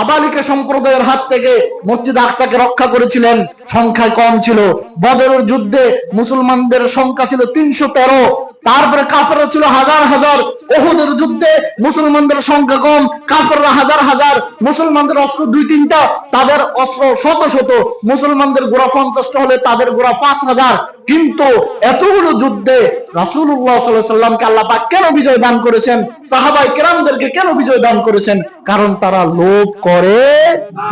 S1: আবালিকা সম্প্রদায়ের হাত থেকে মসজিদ আকসাকে রক্ষা করেছিলেন, সংখ্যায় কম ছিল। বদরের যুদ্ধে মুসলমানদের সংখ্যা ছিল 313, তারপরে কাফেররা ছিল হাজার হাজার। উহুদের যুদ্ধে মুসলমানদের সংখ্যা কম, কাফেররা হাজার হাজার। মুসলমানদের অস্ত্র 2-3টা, তাদের অস্ত্র শত শত। মুসলমানদের গোড়া 50টা হলে তাদের গোড়া 5000। কিন্তু এতগুলো যুদ্ধে রাসূলুল্লাহ সাল্লাল্লাহু আলাইহি ওয়াসাল্লামকে আল্লাহ পাক কেন বিজয় দান করেছেন? সাহাবায়ে কেরামদেরকে কেন বিজয় দান করেছেন? কারণ তারা লোভ করে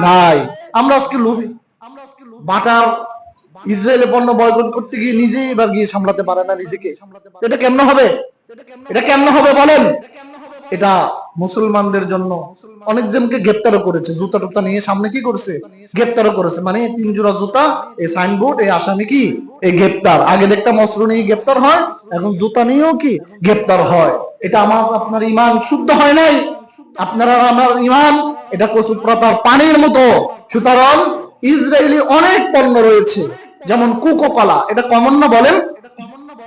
S1: নাই। আমরা আজকে লোভী। বাটার ইসরায়েলে পণ্য বয়কট করতে গিয়ে নিজেই এবার গিয়ে সামলাতে পারে না নিজেকে। এটা কেমন হবে? এটা কেমন হবে বলেন? এটা মুসলমানদের জন্য অনেকজনকে গ্রেফতারও করেছে। জুতা টুতা নিয়ে সামনে কি করছে? গ্রেফতারও করেছে। মানে 3 জোড়া জুতা, এই সাইনবোর্ড, এই আসামি কি এই গ্রেফতার। আগে দেখতাম অস্ত্র নিয়ে গ্রেফতার হয়, এখন জুতা নিয়েও কি গ্রেফতার হয়। এটা আমার আপনার ঈমান শুদ্ধ হয় নাই। আপনারা আমার ঈমান এটা কচুপ্রতার পানির মতো। সুতরাং ইসরায়েলি অনেক পণ্য রয়েছে, যেমন কোকো কোলা। এটা কমন না? বলেন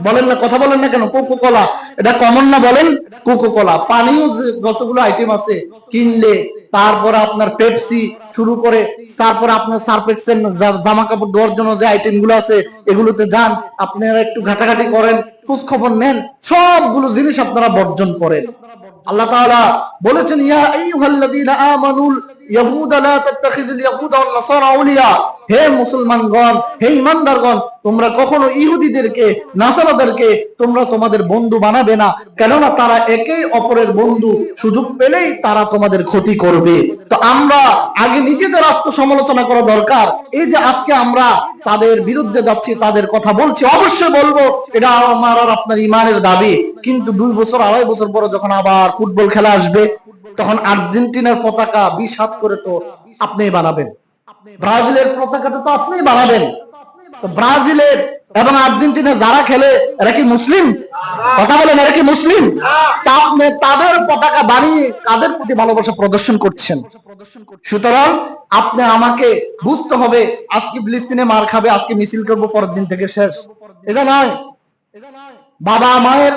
S1: বলেন না, কথা বলেন না কেন? কোকো কোলা এটা কমন না? বলেন কোকো কোলা। পানিও যতগুলো আইটেম আছে কিনলে, তারপরে আপনার পেপসি শুরু করে, তারপরে আপনার সার্ফেক্সেল জামা কাপড় ধোয়ার জন্য যে আইটেম গুলো আছে এগুলোতে যান, আপনারা একটু ঘাটাঘাটি করেন, খোঁজ খবর নেন, সবগুলো জিনিস আপনারা বর্জন করেন। আল্লাহ তাআলা বলেছেন ইয়া আইয়ুহাল্লাযীনা আমানুল ইয়াহুদা লা তাত্তাখিযুল ইয়াহুদা ওয়ান নাসারা আউলিয়া, হে মুসলমানগণ, হে ঈমানদারগণ, তোমরা কখনো ইহুদিদেরকে, নাসারাদেরকে তোমরা তোমাদের বন্ধু বানাবে না, কেননা তারা একে অপরের বন্ধু, সুযোগ পেলেই তারা তোমাদের ক্ষতি করবে। তো আমরা আগে নিজেদের আত্মসমালোচনা করা দরকার। এই যে আজকে আমরা তাদের বিরুদ্ধে যাচ্ছি, তাদের কথা বলছি, অবশ্যই বলবো, এটা আমার আর আপনার ইমানের দাবি। কিন্তু 2 বছর 2.5 বছর পরে যখন আবার ফুটবল খেলা আসবে, তখন আর্জেন্টিনার পতাকা 20 হাত করে তো আপনিই বানাবেন, ব্রাজিলের পতাকাটা তো আপনিই বানাবেন। তো ব্রাজিলের এবং আর্জেন্টিনা যারা খেলে এরা কি মুসলিম? কথা বলেন, এরা কি মুসলিম? তা আপনি তাদের পতাকা বানিয়ে কাদের প্রতি ভালোবাসা প্রদর্শন করছেন? সুতরাং আপনি আমাকে বুঝতে হবে, আজকে ফিলিস্তিনে মার খাবে, আজকে মিছিল করবো, পরের দিন থেকে শেষ, এটা নয়। বাবা মায়ের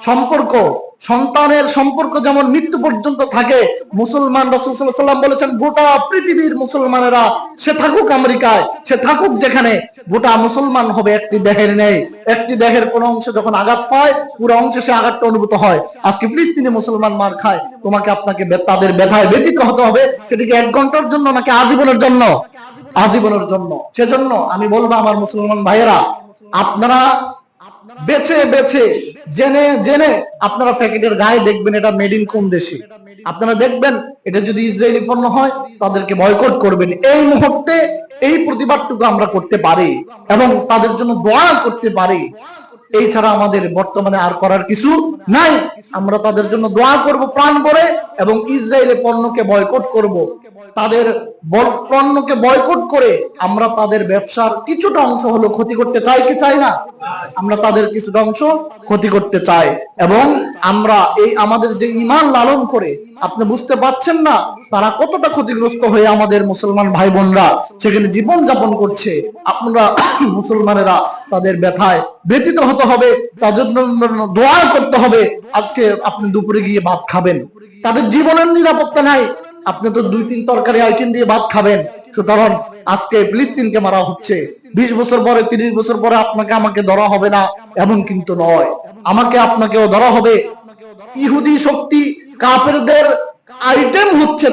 S1: সম্পর্ক, সন্তানের সম্পর্ক যেমন মৃত্যু পর্যন্ত থাকে, মুসলমান রাসূল সাল্লাল্লাহু আলাইহি ওয়াসাল্লাম বলেছেন গোটা পৃথিবীর মুসলমানেরা, সে থাকুক আমেরিকায়, সে থাকুক যেখানে, গোটা মুসলমান হবে একটি দেহের নেই। একটি দেহের কোন অংশে যখন আঘাত পায়, পুরো অংশে সে আঘাতটা অনুভূত হয়। আজকে ফিলিস্তিনে মুসলমান মার খায়, তোমাকে আপনাকে তাদের ব্যথায় ব্যথিত হতে হবে। সেটা কি 1 ঘন্টার জন্য নাকি আজীবনের জন্য? আজীবনের জন্য। সেজন্য আমি বলবো আমার মুসলমান ভাইয়েরা, আপনারা বেছে বেছে জেনে জেনে আপনারা প্যাকেটের গায়ে দেখবেন এটা মেড ইন কোন দেশে। আপনারা দেখবেন এটা যদি ইসরায়েলি পণ্য হয়, তাদেরকে বয়কট করবেন। এই মুহূর্তে এই প্রতিবাদটুকু আমরা করতে পারি এবং তাদের জন্য দোয়া করতে পারি। এই ছাড়া আমাদের বর্তমানে আর করার কিছু নাই। আমরা তাদের জন্য দোয়া করব প্রাণ ভরে এবং ইসরায়েলের পণ্যকে বয়কট করব। তাদের পণ্যকে বয়কট করে আমরা তাদের ব্যবসার কিছুটা অংশ হলো ক্ষতি করতে চাই কি চাই না? আমরা তাদের কিছুটা অংশ ক্ষতি করতে চাই এবং আমরা এই আমাদের যে ঈমান লালন করে, আপনি বুঝতে পারছেন না তারা কতটা ক্ষতিগ্রস্ত হয়ে আমাদের মুসলমান ভাই বোনরা সেখানে জীবন যাপন করছে। আপনারা মুসলমানেরা তাদের ব্যথায় ব্যথিত হতে হবে, তাদের জন্য দোয়া করতে হবে। আজকে আপনি দুপুরে গিয়ে ভাত খাবেন, তাদের জীবনের নিরাপত্তা নাই, আপনি তো 2-3 তরকারি আইটেম দিয়ে ভাত খাবেন। সুতরাং আজকে ফিলিস্তিনকে মারা হচ্ছে, 20 বছর পরে 30 বছর পরে আপনাকে আমাকে ধরা হবে না এমন কিন্তু নয়, আমাকে আপনাকেও ধরা হবে। ইহুদি শক্তি কাফেরদের আইটেম হচ্ছে,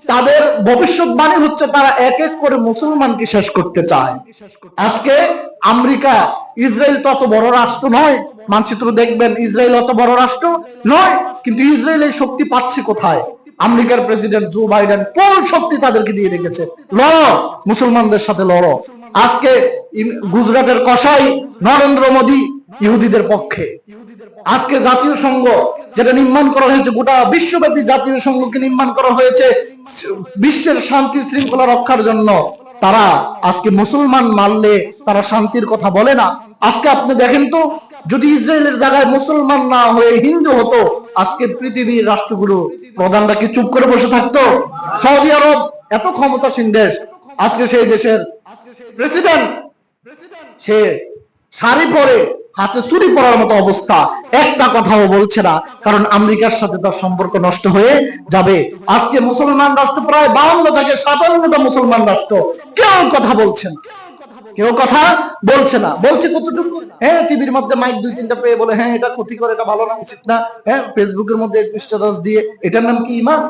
S1: তাদের ভবিষ্যৎবাণী হচ্ছে তারা এক এক করে মুসলমানকে শেষ করতে চায়। আজকে আমেরিকা, ইসরায়েল তো অত বড় রাষ্ট্র নয়, মানচিত্র দেখবেন ইসরায়েল অত বড় রাষ্ট্র নয়, কিন্তু ইসরায়েলের শক্তি পাচ্ছে কোথায়? আমেরিকার প্রেসিডেন্ট জো বাইডেন ফুল শক্তি তাদেরকে দিয়ে রেখেছে, লড়ো মুসলমানদের সাথে লড়ো। আজকে গুজরাটের কসাই নরেন্দ্র মোদী ইহুদিদের পক্ষে। আজকে জাতীয় সংঘ যেটা নির্মাণ করা হয়েছে, গোটা বিশ্বব্যাপী জাতীয় সংঘকে নির্মাণ করা হয়েছে বিশ্বের শান্তি শৃঙ্খলা রক্ষার জন্য, তারা আজকে মুসলমান মারলে তারা শান্তির কথা বলে না। আজকে আপনি দেখেন তো, যদি ইসরায়েলের জায়গায় মুসলমান না হয়ে হিন্দু হতো, আজকে পৃথিবীর রাষ্ট্রগুলো প্রধানরা কি চুপ করে বসে থাকতো? সৌদি আরব এত ক্ষমতাসীন দেশ, আজকে সেই দেশের প্রেসিডেন্ট সে শাড়ি পরে হাতে চুরি পরার মতো অবস্থা, একটা কথাও বলছে না, কারণ আমেরিকার সাথে তার সম্পর্ক নষ্ট হয়ে যাবে। আজকে মুসলমান রাষ্ট্র প্রায় 52 থেকে 57টা মুসলমান রাষ্ট্র, কেউ কথা বলছেন, কেউ কথা বলছে না। বলছে কতটুকু? হ্যাঁ, টিভির মধ্যে মাইক 2-3টা পেয়ে বলে হ্যাঁ এটা ক্ষতি করে, এটা ভালো না, উচিত না। হ্যাঁ, ফেসবুকের মধ্যে স্ট্যাটাস দিয়ে, এটার নাম কি ঈমান?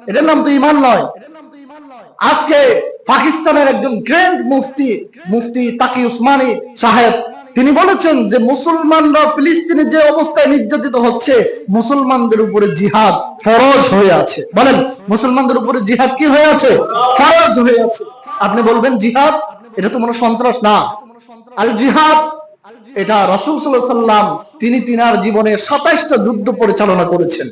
S1: এটার নাম তো ঈমান নয়। আজকে পাকিস্তানের একজন গ্র্যান্ড মুফতি তাকি উসমানী সাহেব, তিনি বলেছেন যে মুসলমানরা ফিলিস্তিনে যে অবস্থায় নির্যাতিত হচ্ছে, মুসলমানদের উপরে জিহাদ ফরজ হয়ে আছে। বলেন, মুসলমানদের উপরে জিহাদ কি হয়ে আছে? ফরজ হয়ে আছে। আপনি বলবেন জিহাদ এটা তো মনে সন্ত্রাস না। আল জিহাদ এটা রাসূল সাল্লাল্লাহু আলাইহি ওয়াসাল্লাম তিনি তিনার জীবনে 27টা যুদ্ধ পরিচালনা করেছেন।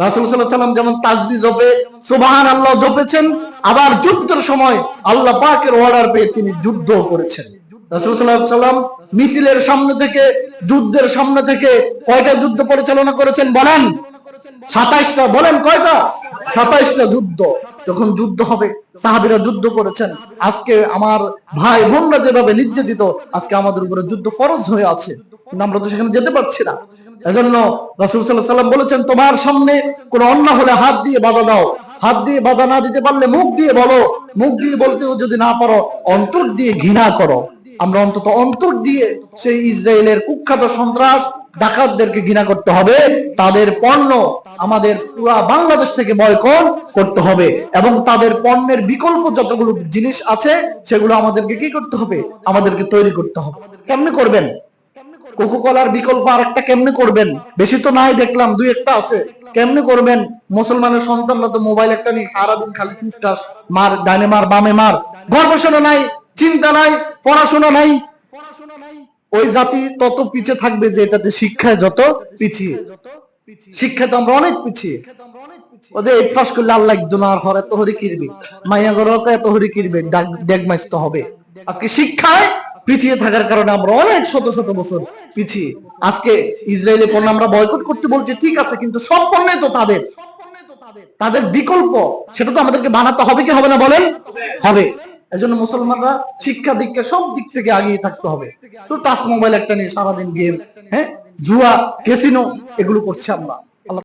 S1: রাসূল সাল্লাল্লাহু আলাইহি ওয়াসাল্লাম যেমন তাসবিহ জপে সুবহানাল্লাহ জপেছেন, আবার যুদ্ধের সময় আল্লাহ পাকের অর্ডার পেয়ে তিনি যুদ্ধ করেছেন। রাসূল সাল্লাল্লাহু আলাইহি ওয়াসাল্লাম মিছিলের সামনে থেকে, যুদ্ধের সামনে থেকে কয়টা যুদ্ধ পরিচালনা করেছেন বলেন? 27টা। বলেন কয়টা? 27টা যুদ্ধ। যখন যুদ্ধ হবে সাহাবীরা যুদ্ধ করেছেন। আজকে আমার ভাই বোনরা যেভাবে নির্যাতিত, আজকে আমাদের উপরে যুদ্ধ ফরজ হয়ে আছে, কিন্তু আমরা তো সেখানে যেতে পারছি না। এজন্য রাসূল সাল্লাল্লাহু আলাইহি ওয়াসাল্লাম বলেছেন, তোমার সামনে কোন অন্যায় হলে হাত দিয়ে বাধা দাও, হাত দিয়ে বাধা না দিতে পারলে মুখ দিয়ে বলো, মুখ দিয়ে বলতেও যদি না পারো অন্তর দিয়ে ঘৃণা করো। আমরা অন্তত অন্তর দিয়ে সেই ইসরায়েলের কুখ্যাত সন্ত্রাস ডাকাতদেরকে ঘৃণা করতে হবে, তাদের পণ্য আমাদের পুরা বাংলাদেশ থেকে বয়কট করতে হবে এবং তাদের পণ্যের বিকল্প যতগুলো জিনিস আছে সেগুলো আমাদেরকে কি করতে হবে, আমাদেরকে তৈরি করতে হবে। কেমনে করবেন? কোকোকলার বিকল্প আরেকটা কেমনে করবেন? বেশি তো নাই, দেখলাম দুই একটা আছে। কেমনে করবেন? মুসলমানের সন্তানরা তো মোবাইল একটা নিয়ে সারাদিন খালি চুস্টাস, মার ডাইনে মার বামে মার, গবেষণা নাই, চিন্তা নাই, পড়াশোনা নাই। ওই জাতি তত পিছিয়ে থাকবে যে এটাতে শিক্ষায় যত পিছিয়ে। শিক্ষায় তো আমরা অনেক পিছিয়ে। ওদের 8 পাস করলে আল্লাহ দুনার হর এত হরি কিরবে, মাইয়া গরকে এত হরি কিরবে, ডেগমাইস্ত হবে। আজকে শিক্ষায় পিছিয়ে থাকার কারণে আমরা অনেক শত শত বছর পিছিয়ে। আজকে ইসরায়েলি পণ্য আমরা বয়কট করতে বলছি, ঠিক আছে, কিন্তু সব পণ্যে তো তাদের বিকল্প, সেটা তো আমাদেরকে বানাতে হবে কি হবে না বলেন? হবে। এজন্য মুসলমানরা শিক্ষা দীক্ষা সব দিক থেকে আগিয়ে থাকতে হবে। তো টাচ মোবাইল একটা নিয়ে সারাদিন গেম, হ্যাঁ, জুয়া, ক্যাসিনো এগুলো করছি আমরা।